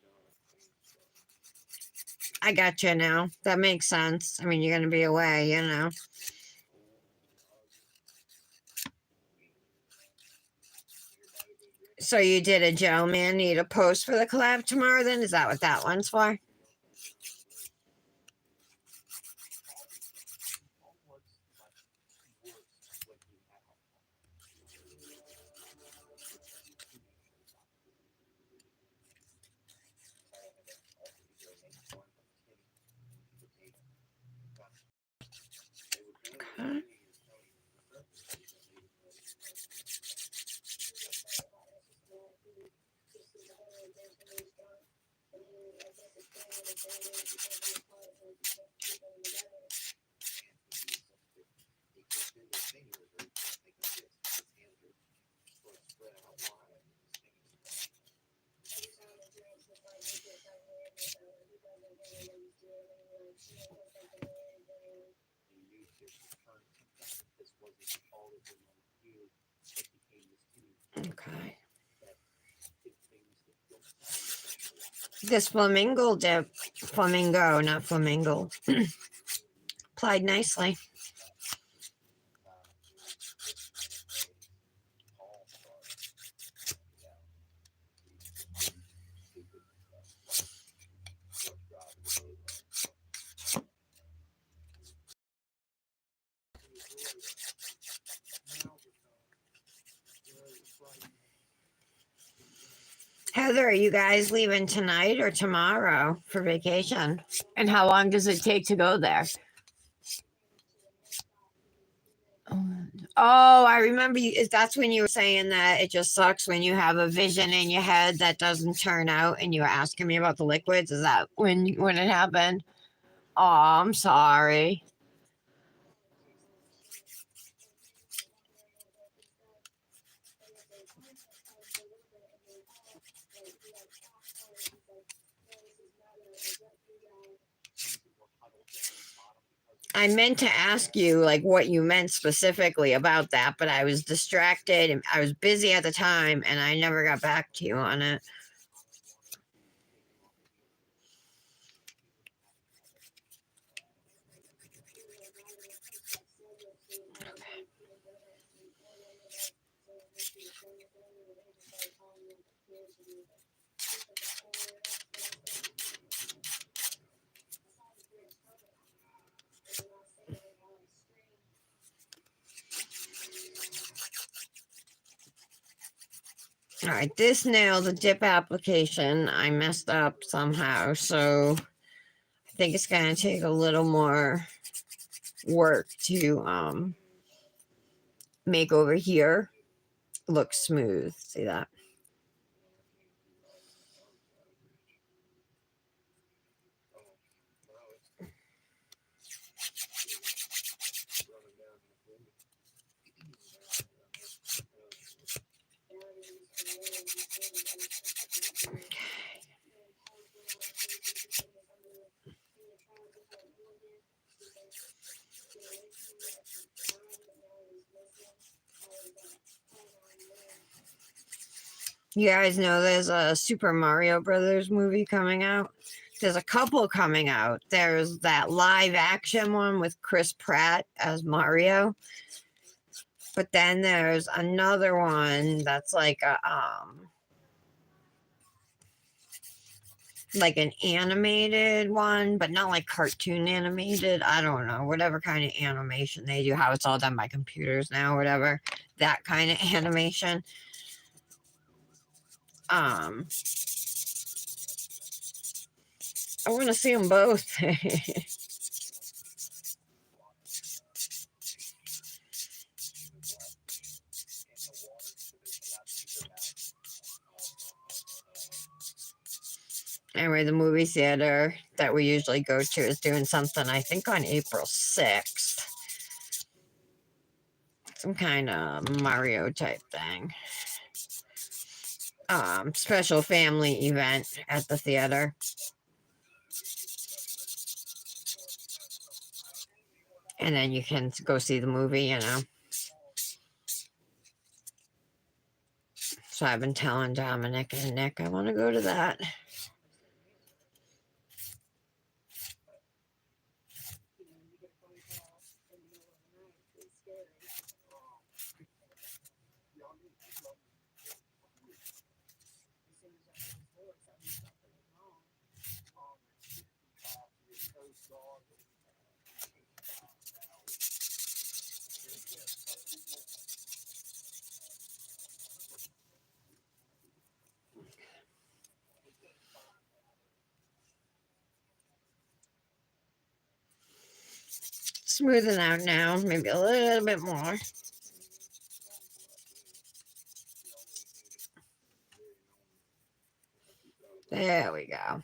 I got you now. That makes sense. I mean, you're going to be away. So you did a gel man need a post for the collab tomorrow then? Is that what that one's for? Okay. Okay. This flamingo dip, flamingo, not flamingo, applied nicely. Heather, are you guys leaving tonight or tomorrow for vacation? And how long does it take to go there? Oh, I remember you. That's when you were saying that it just sucks when you have a vision in your head that doesn't turn out, and you were asking me about the liquids. Is that when it happened? Oh, I'm sorry. I meant to ask you like what you meant specifically about that, but I was distracted and I was busy at the time, and I never got back to you on it. All right, this nail, the dip application, I messed up somehow, so I think it's gonna take a little more work to make over here look smooth. See that? You guys know there's a Super Mario Brothers movie coming out. There's a couple coming out. There's that live action one with Chris Pratt as Mario. But then there's another one that's like an animated one, but not like cartoon animated. I don't know, whatever kind of animation they do, how it's all done by computers now, whatever. That kind of animation. I want to see them both. Anyway, the movie theater that we usually go to is doing something, I think, on April 6th. Some kind of Mario type thing. Special family event at the theater. And then you can go see the movie, you know. So I've been telling Dominic and Nick I want to go to that. Smoothing out now, maybe a little bit more. There we go.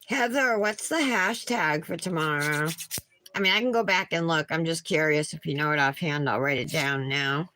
Heather, what's the hashtag for tomorrow? I mean, I can go back and look. I'm just curious if you know it offhand. I'll write it down now.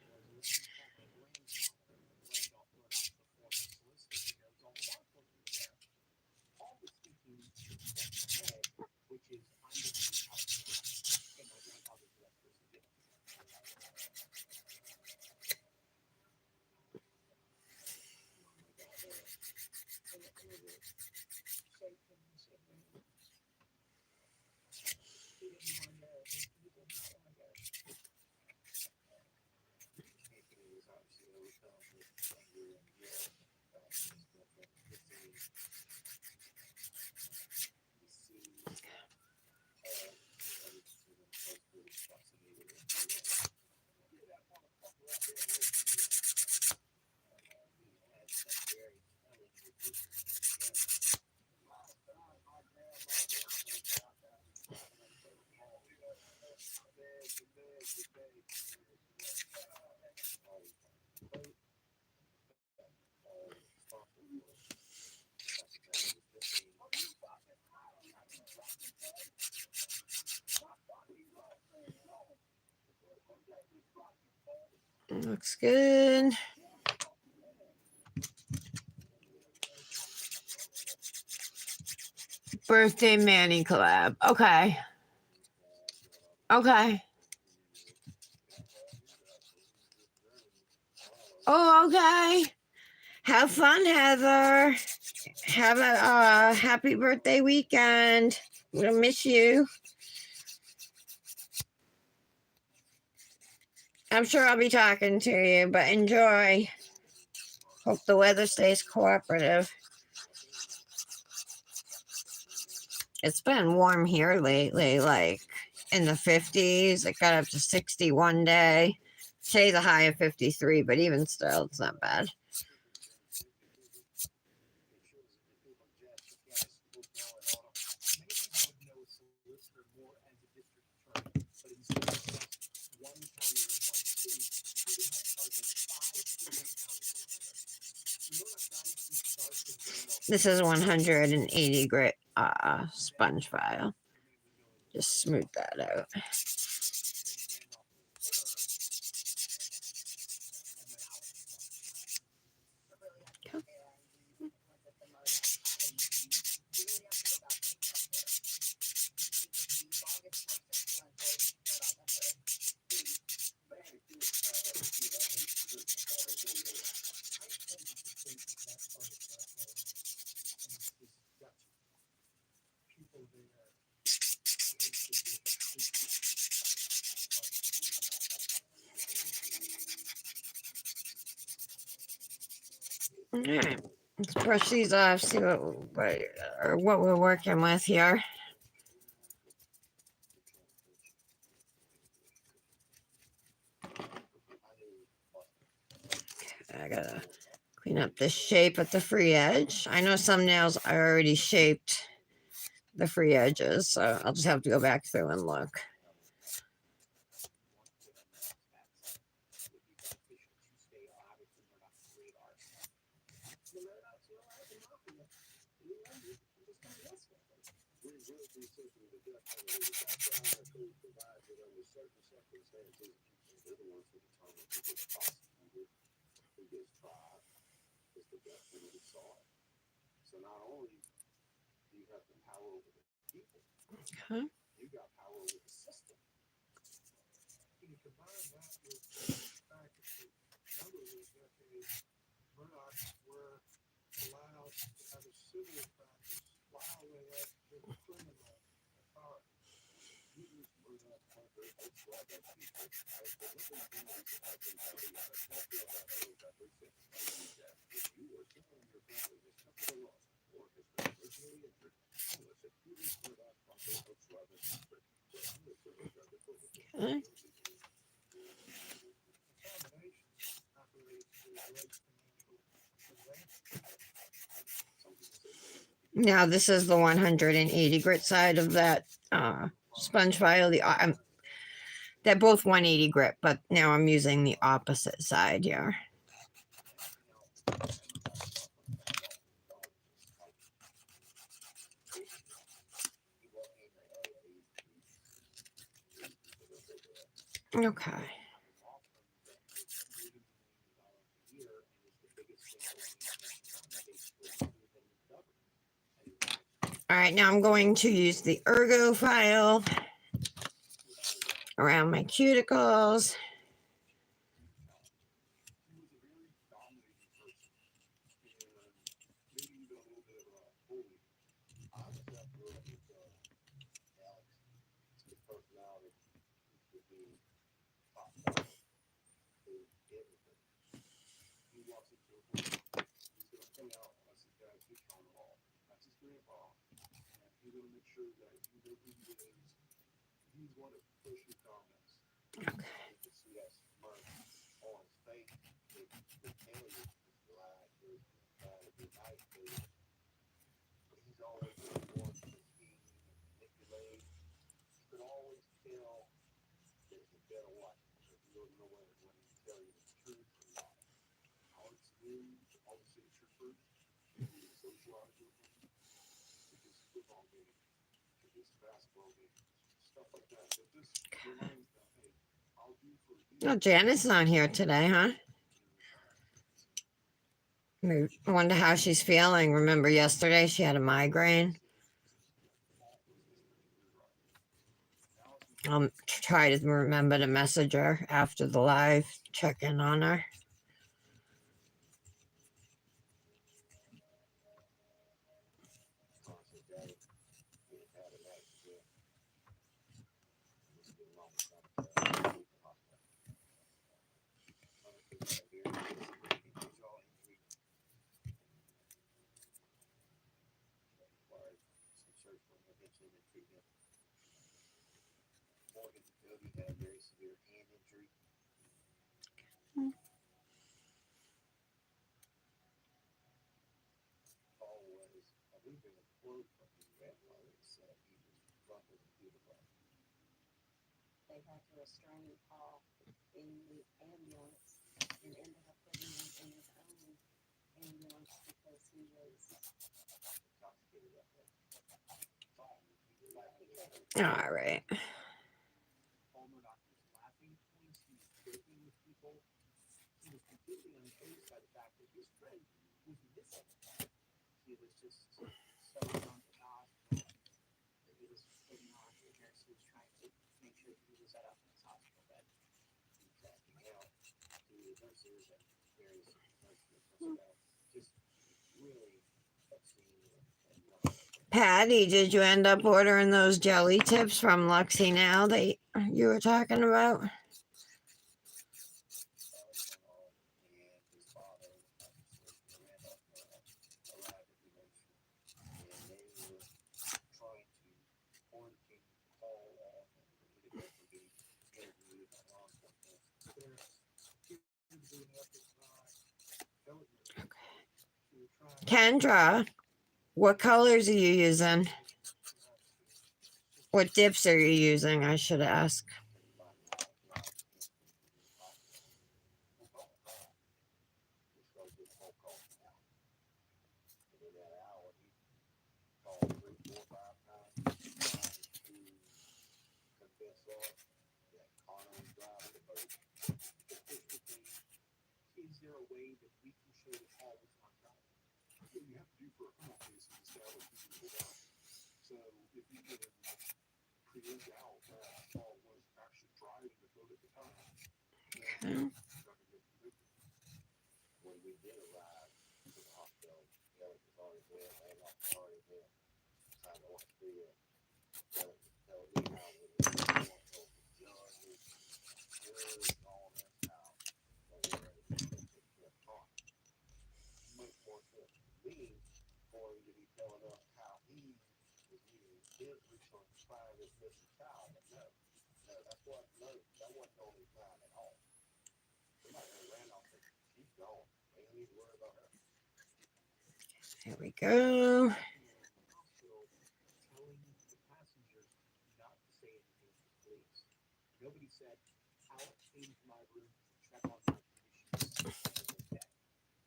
Looks good. Birthday Manny collab. Okay. Okay. Oh, okay. Have fun, Heather. Have a happy birthday weekend. We'll miss you. I'm sure I'll be talking to you, but enjoy. Hope the weather stays cooperative. It's been warm here lately, like in the 50s. It got up to 60 one day. Say the high of 53, but even still, it's not bad. This is 180 grit sponge file. Just smooth that out. All right, let's brush these off. See what we're working with here. I gotta clean up the shape at the free edge. I know some nails are already shaped the free edges, so I'll just have to go back through and look. Okay. Okay. Now this is the 180 grit side of that sponge file. They're both 180 grit, but now I'm using the opposite side here. Okay. All right, now I'm going to use the ergo file around my cuticles. football game, to this basketball game, stuff like that. But this reminds them, hey, I'll do for you. Oh, Janice's not here today, huh? I wonder how she's feeling. Remember yesterday she had a migraine? I'll try to remember to message her after the live, check in on her. They had to restrain Paul in the ambulance and ended up putting him in his own ambulance because he was All right. Patty, did you end up ordering those jelly tips from Luxy now that you were talking about? Kendra, what colors are you using? What dips are you using? I should ask. What you have to do for a criminal case is establish reasonable doubt. So if you can create doubt that Paul was actually driving the boat at the time, then you're not going to get convicted. When we did arrive to the hospital, Eric was already there, Randolph was already there, trying to walk through it. Eric was telling me how we were going to go to judges, all this, how they were ready to take care of Paul. Much more sense to me for him to be telling us how he was using his resources to find this missing child. But no, that wasn't on his mind at all. Somebody ran off and she's gone. They don't need to worry about her. Here we go. Telling the passengers not to say anything to police. Nobody said, Alex came to my room to check on my condition.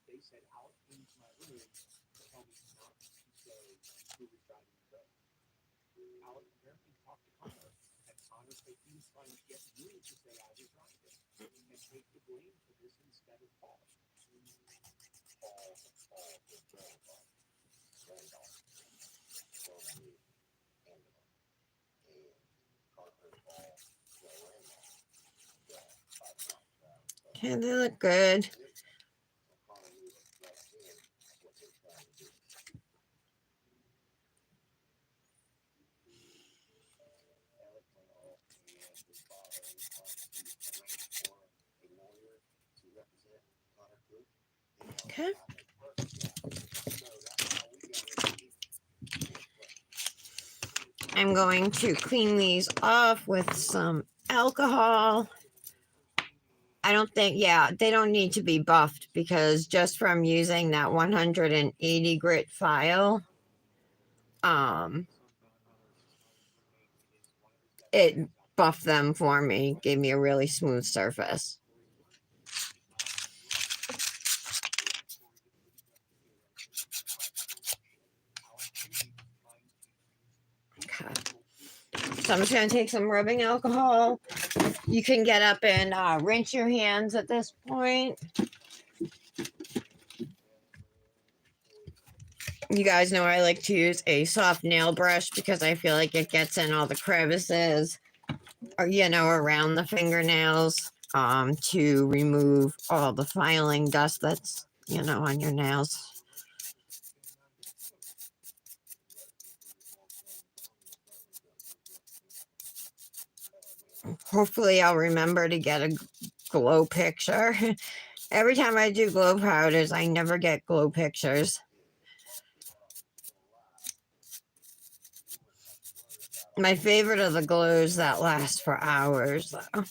They said, Alex came to my room to tell me not to say who was driving the boat. Alex apparently talked to Connor, and Connor said he was trying to get me to say I was driving and take the blame for this instead of Paul. Paul was Randolph from the ambulance, and Connor and Paul were Randolph. Okay, they look good. Okay. I'm going to clean these off with some alcohol. I don't think, yeah, they don't need to be buffed because just from using that 180 grit file, it buffed them for me, gave me a really smooth surface. So I'm just going to take some rubbing alcohol. You can get up and rinse your hands at this point. You guys know I like to use a soft nail brush because I feel like it gets in all the crevices, or, you know, around the fingernails, to remove all the filing dust that's, you know, on your nails. Hopefully I'll remember to get a glow picture. Every time I do glow powders, I never get glow pictures. My favorite are the glows that last for hours, though.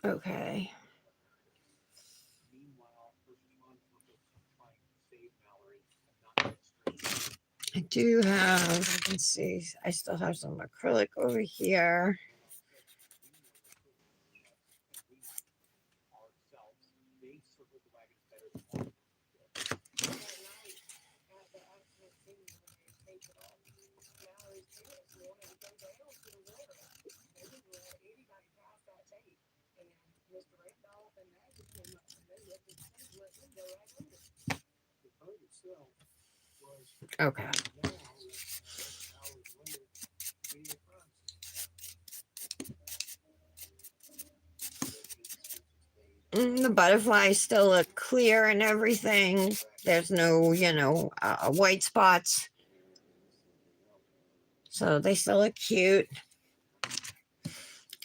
Okay. I do have, let's see, I still have some acrylic over here. Okay. The butterflies still look clear and everything. There's no, you know, white spots. So they still look cute.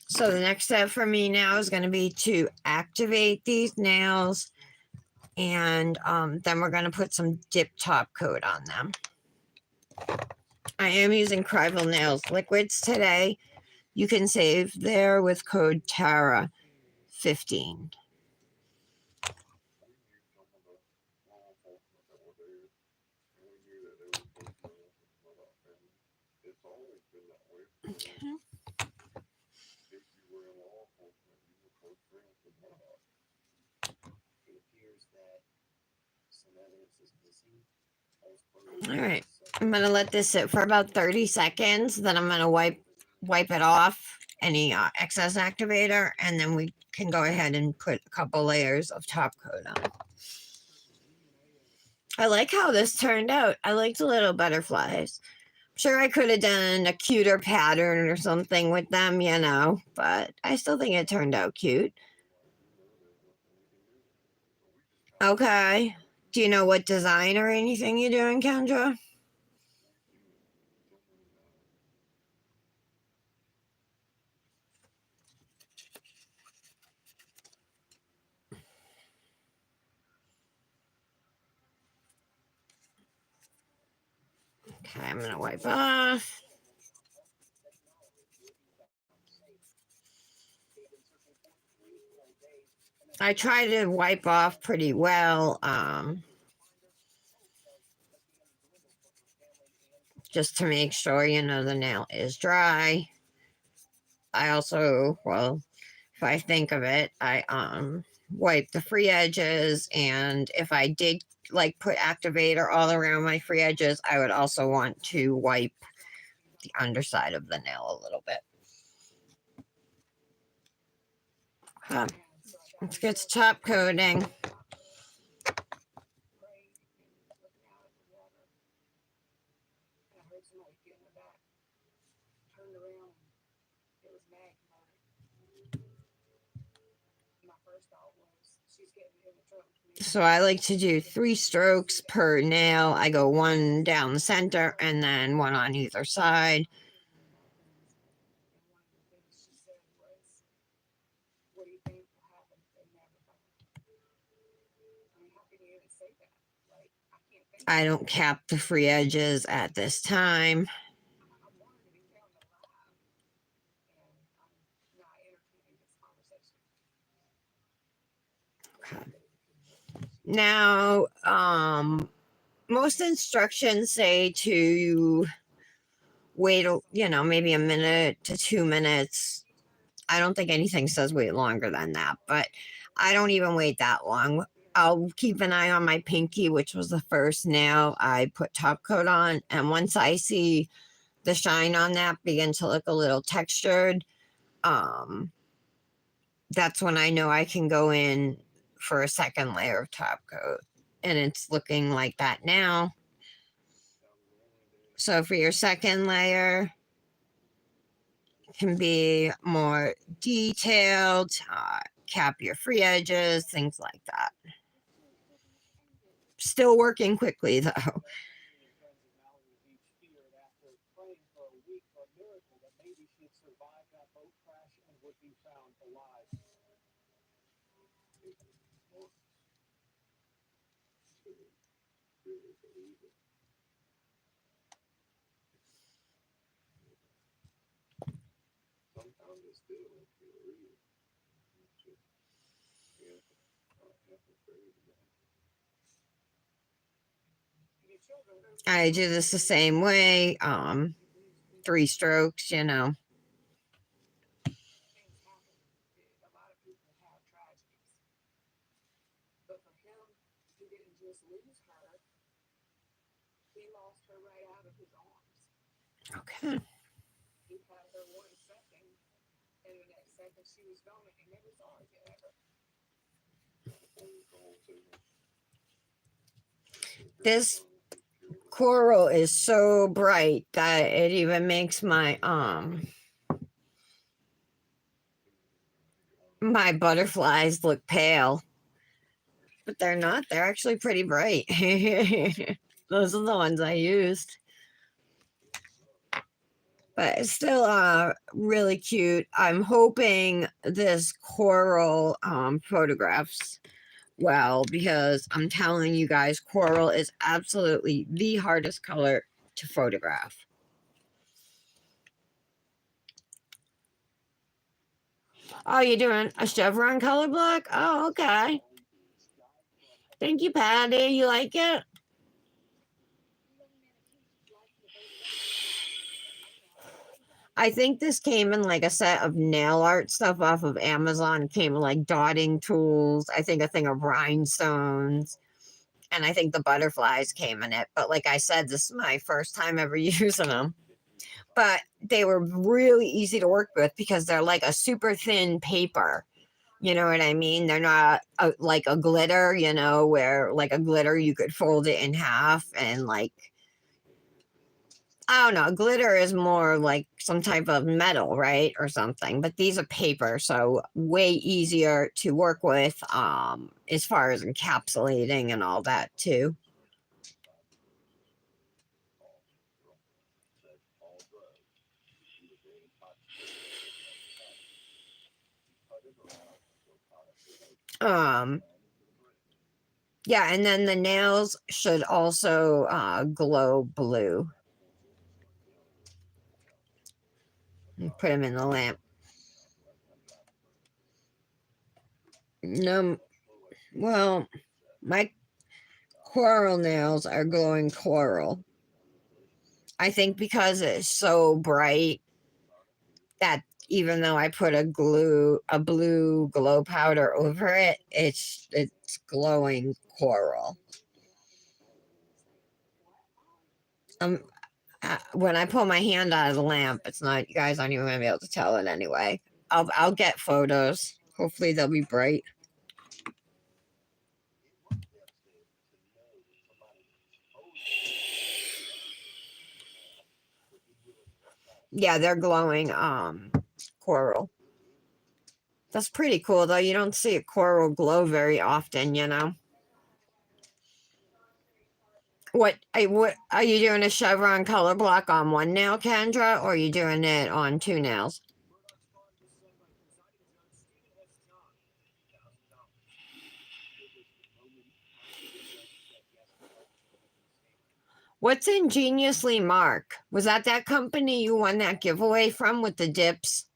So the next step for me now is going to be to activate these nails. And then we're going to put some dip top coat on them. I am using Revel Nails liquids today. You can save there with code TARA15. Okay. All right, I'm gonna let this sit for about 30 seconds. Then I'm gonna wipe it off, any excess activator, and then we can go ahead and put a couple layers of top coat on. I like how this turned out. I like the little butterflies. Sure, I could have done a cuter pattern or something with them, you know, but I still think it turned out cute. Okay. Do you know what design or anything you're doing, Kendra? Okay, I'm gonna wipe off. I try to wipe off pretty well, just to make sure, you know, the nail is dry. I also, well, if I think of it, I wipe the free edges, and if I did like put activator all around my free edges, I would also want to wipe the underside of the nail a little bit. Let's get to top coating. So I like to do 3 strokes per nail. I go 1 down the center and then 1 on either side. I don't cap the free edges at this time. Okay. Now, most instructions say to wait, you know, maybe a minute to 2 minutes. I don't think anything says wait longer than that, but I don't even wait that long. I'll keep an eye on my pinky, which was the first nail I put top coat on. And once I see the shine on that begin to look a little textured, um, that's when I know I can go in for a second layer of top coat. And it's looking like that now. So for your second layer, can be more detailed, cap your free edges, things like that. Still working quickly though. Sometimes they still don't feel real. Yeah, I do this the same way. 3 strokes, you know. Things happen. A lot of people have tragedies. But for him, he didn't just lose her, he lost her right out of his arms. Okay. He had her 1 second, and the next second she was gone, and he never saw her again ever. This coral is so bright that it even makes my butterflies look pale. But they're not. They're actually pretty bright. Those are the ones I used. But it's still really cute. I'm hoping this coral photographs well, because I'm telling you guys, coral is absolutely the hardest color to photograph. Oh, you're doing a chevron color block? Oh, okay. Thank you, Patty. You like it? I think this came in like a set of nail art stuff off of Amazon. It came in like dotting tools. I think a thing of rhinestones. And I think the butterflies came in it. But like I said, this is my first time ever using them. But they were really easy to work with because they're like a super thin paper. You know what I mean? They're not like a glitter, you know, where like a glitter you could fold it in half and like, I don't know, glitter is more like some type of metal, right? Or something. But these are paper, so way easier to work with as far as encapsulating and all that too. Um yeah, and then the nails should also glow blue. Put them in the lamp. No, well, my coral nails are glowing coral. I think because it's so bright that even though I put a blue glow powder over it, it's glowing coral. Um, when I pull my hand out of the lamp, it's not. You guys aren't even gonna be able to tell it anyway. I'll get photos. Hopefully they'll be bright. Yeah, they're glowing coral. That's pretty cool though. You don't see a coral glow very often, you know. What are you doing a chevron color block on one nail, Kendra, or are you doing it on 2 nails? What's Ingeniously Mark? Was that company you won that giveaway from with the dips,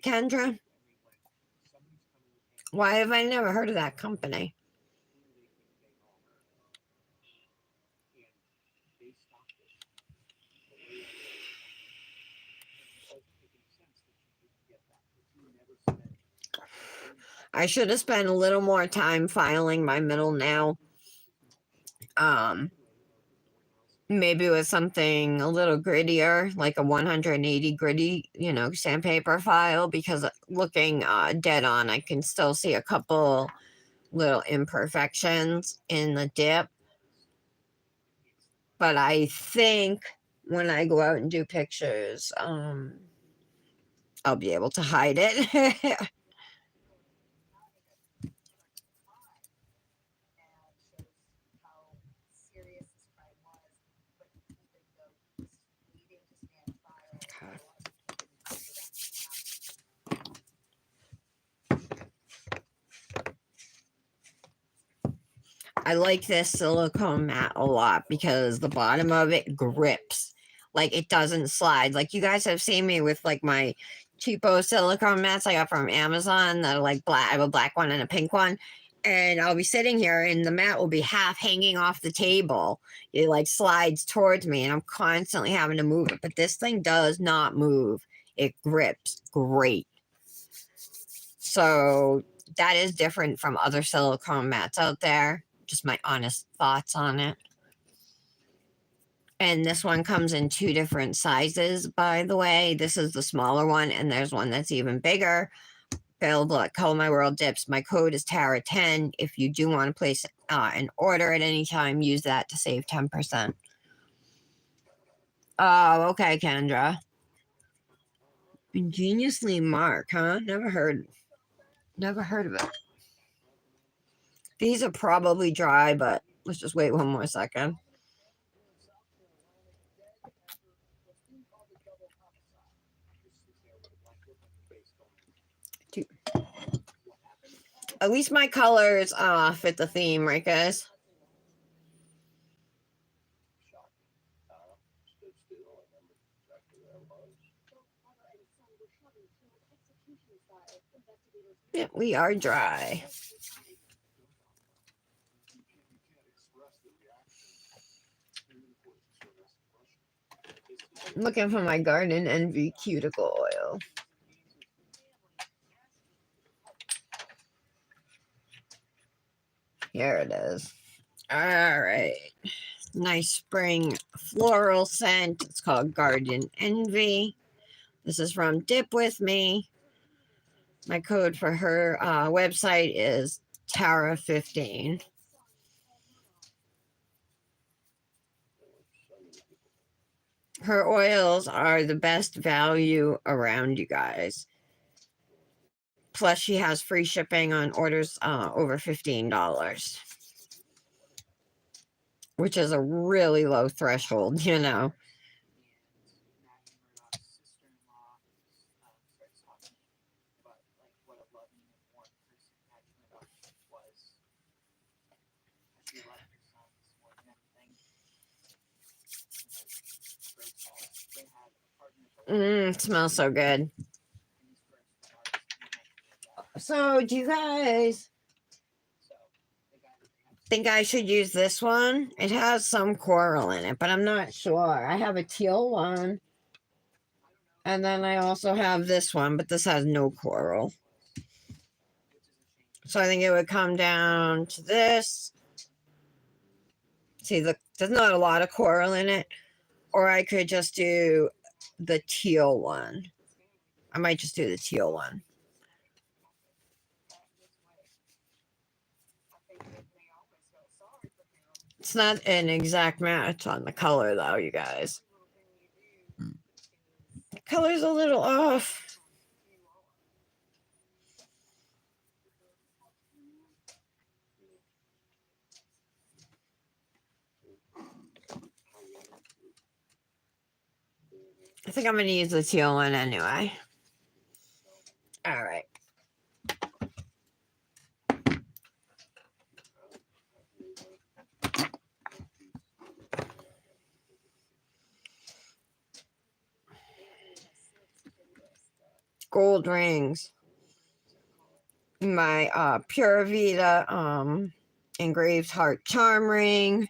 Kendra? Why have I never heard of that company? I should have spent a little more time filing my middle nail. Maybe with something a little grittier, like a 180 gritty, sandpaper file, because looking dead on, I can still see a couple little imperfections in the dip. But I think when I go out and do pictures, I'll be able to hide it. I like this silicone mat a lot because the bottom of it grips. Like it doesn't slide. Like you guys have seen me with like my cheapo silicone mats I got from Amazon that are like black. I have a black one and a pink one. And I'll be sitting here and the mat will be half hanging off the table. It like slides towards me and I'm constantly having to move it. But this thing does not move. It grips great. So that is different from other silicone mats out there. Just my honest thoughts on it. And this one comes in 2 different sizes, by the way. This is the smaller one, and there's one that's even bigger. Available at Color My World Dips. My code is Tara10. If you do want to place an order at any time, use that to save 10%. Oh, okay, Kendra. Ingeniously marked, huh? Never heard of it. These are probably dry, but let's just wait one more second. At least my colors fit the theme, right, guys? Yeah, we are dry. I'm looking for my Garden Envy cuticle oil. Here it is. All right. Nice spring floral scent. It's called Garden Envy. This is from Dip With Me. My code for her website is Tara15. Her oils are the best value around, you guys. Plus, she has free shipping on orders over $15, which is a really low threshold, It smells so good. So, do you guys think I should use this one? It has some coral in it, but I'm not sure. I have a teal one. And then I also have this one, but this has no coral. So I think it would come down to this. See, look, there's not a lot of coral in it. Or I could just do the teal one. I might just do the teal one. It's not an exact match on the color, though, you guys. The color's a little off. I think I'm going to use the teal one anyway. All right. Gold rings. My Pure Vita engraved heart charm ring.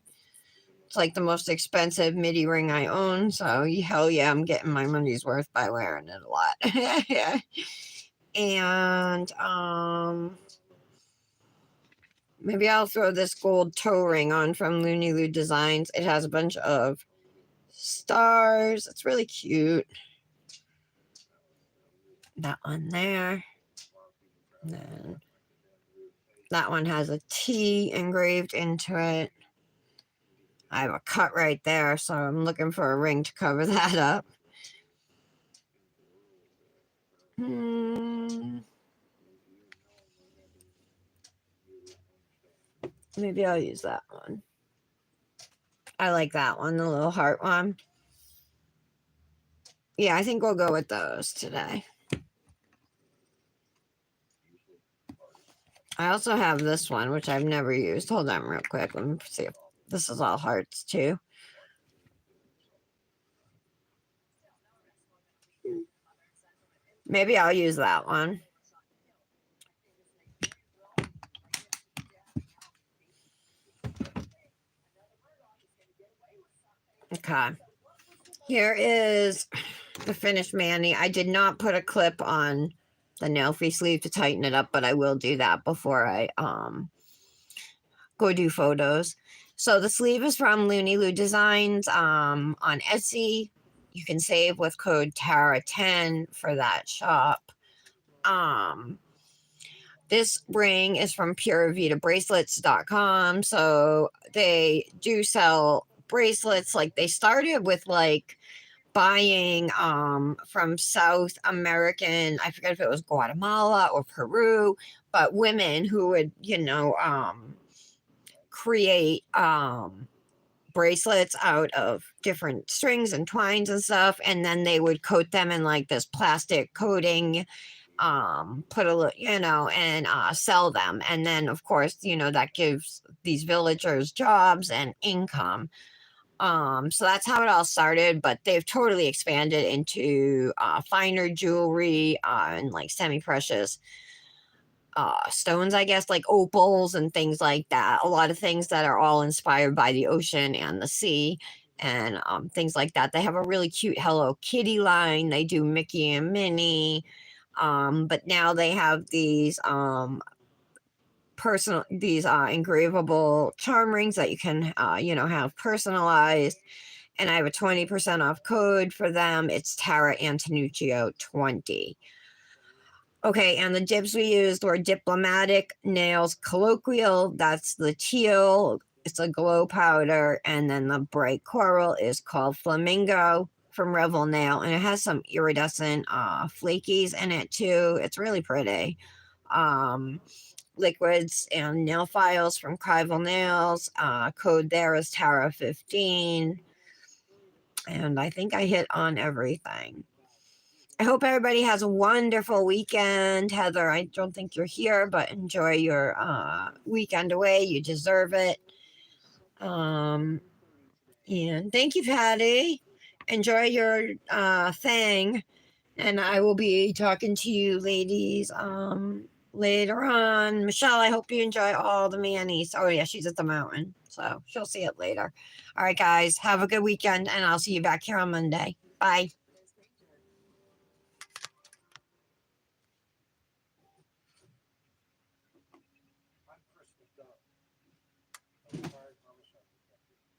It's like the most expensive MIDI ring I own, so hell yeah, I'm getting my money's worth by wearing it a lot. And Maybe I'll throw this gold toe ring on from Looney Loo Designs. It has a bunch of stars. It's really cute. That one there. And then that one has a T engraved into it. I have a cut right there, so I'm looking for a ring to cover that up. Maybe I'll use that one. I like that one, the little heart one. Yeah, I think we'll go with those today. I also have this one, which I've never used. Hold on real quick. Let me see if this is all hearts too. Maybe I'll use that one. Okay. Here is the finished mani. I did not put a clip on the nail free sleeve to tighten it up, but I will do that before I go do photos. So the sleeve is from Looney Loo Designs on Etsy. You can save with code Tara10 for that shop. This ring is from PureVitaBracelets.com. So they do sell bracelets. Like they started with like buying from South American, I forget if it was Guatemala or Peru, but women who would, create bracelets out of different strings and twines and stuff, and then they would coat them in like this plastic coating, put a little, and sell them. And then of course, that gives these villagers jobs and income. So that's how it all started, but they've totally expanded into finer jewelry and like semi-precious stones, I guess, like opals and things like that. A lot of things that are all inspired by the ocean and the sea and things like that. They have a really cute Hello Kitty line. They do Mickey and Minnie. But now they have these engravable charm rings that you can have personalized, and I have a 20% off code for them. It's Tara Antonuccio 20. Okay, and the dips we used were Diplomatiq Nails Colloquial. That's the teal. It's a glow powder. And then the bright coral is called Flamingo from Revel Nail. And it has some iridescent flakies in it too. It's really pretty. Liquids and nail files from Crival Nails. Code there is Tara15. And I think I hit on everything. I hope everybody has a wonderful weekend. Heather, I don't think you're here, but enjoy your weekend away. You deserve it. And thank you, Patty. Enjoy your thing. And I will be talking to you ladies later on. Michelle, I hope you enjoy all the manis. Oh, yeah, she's at the mountain. So she'll see it later. All right, guys, have a good weekend, and I'll see you back here on Monday. Bye.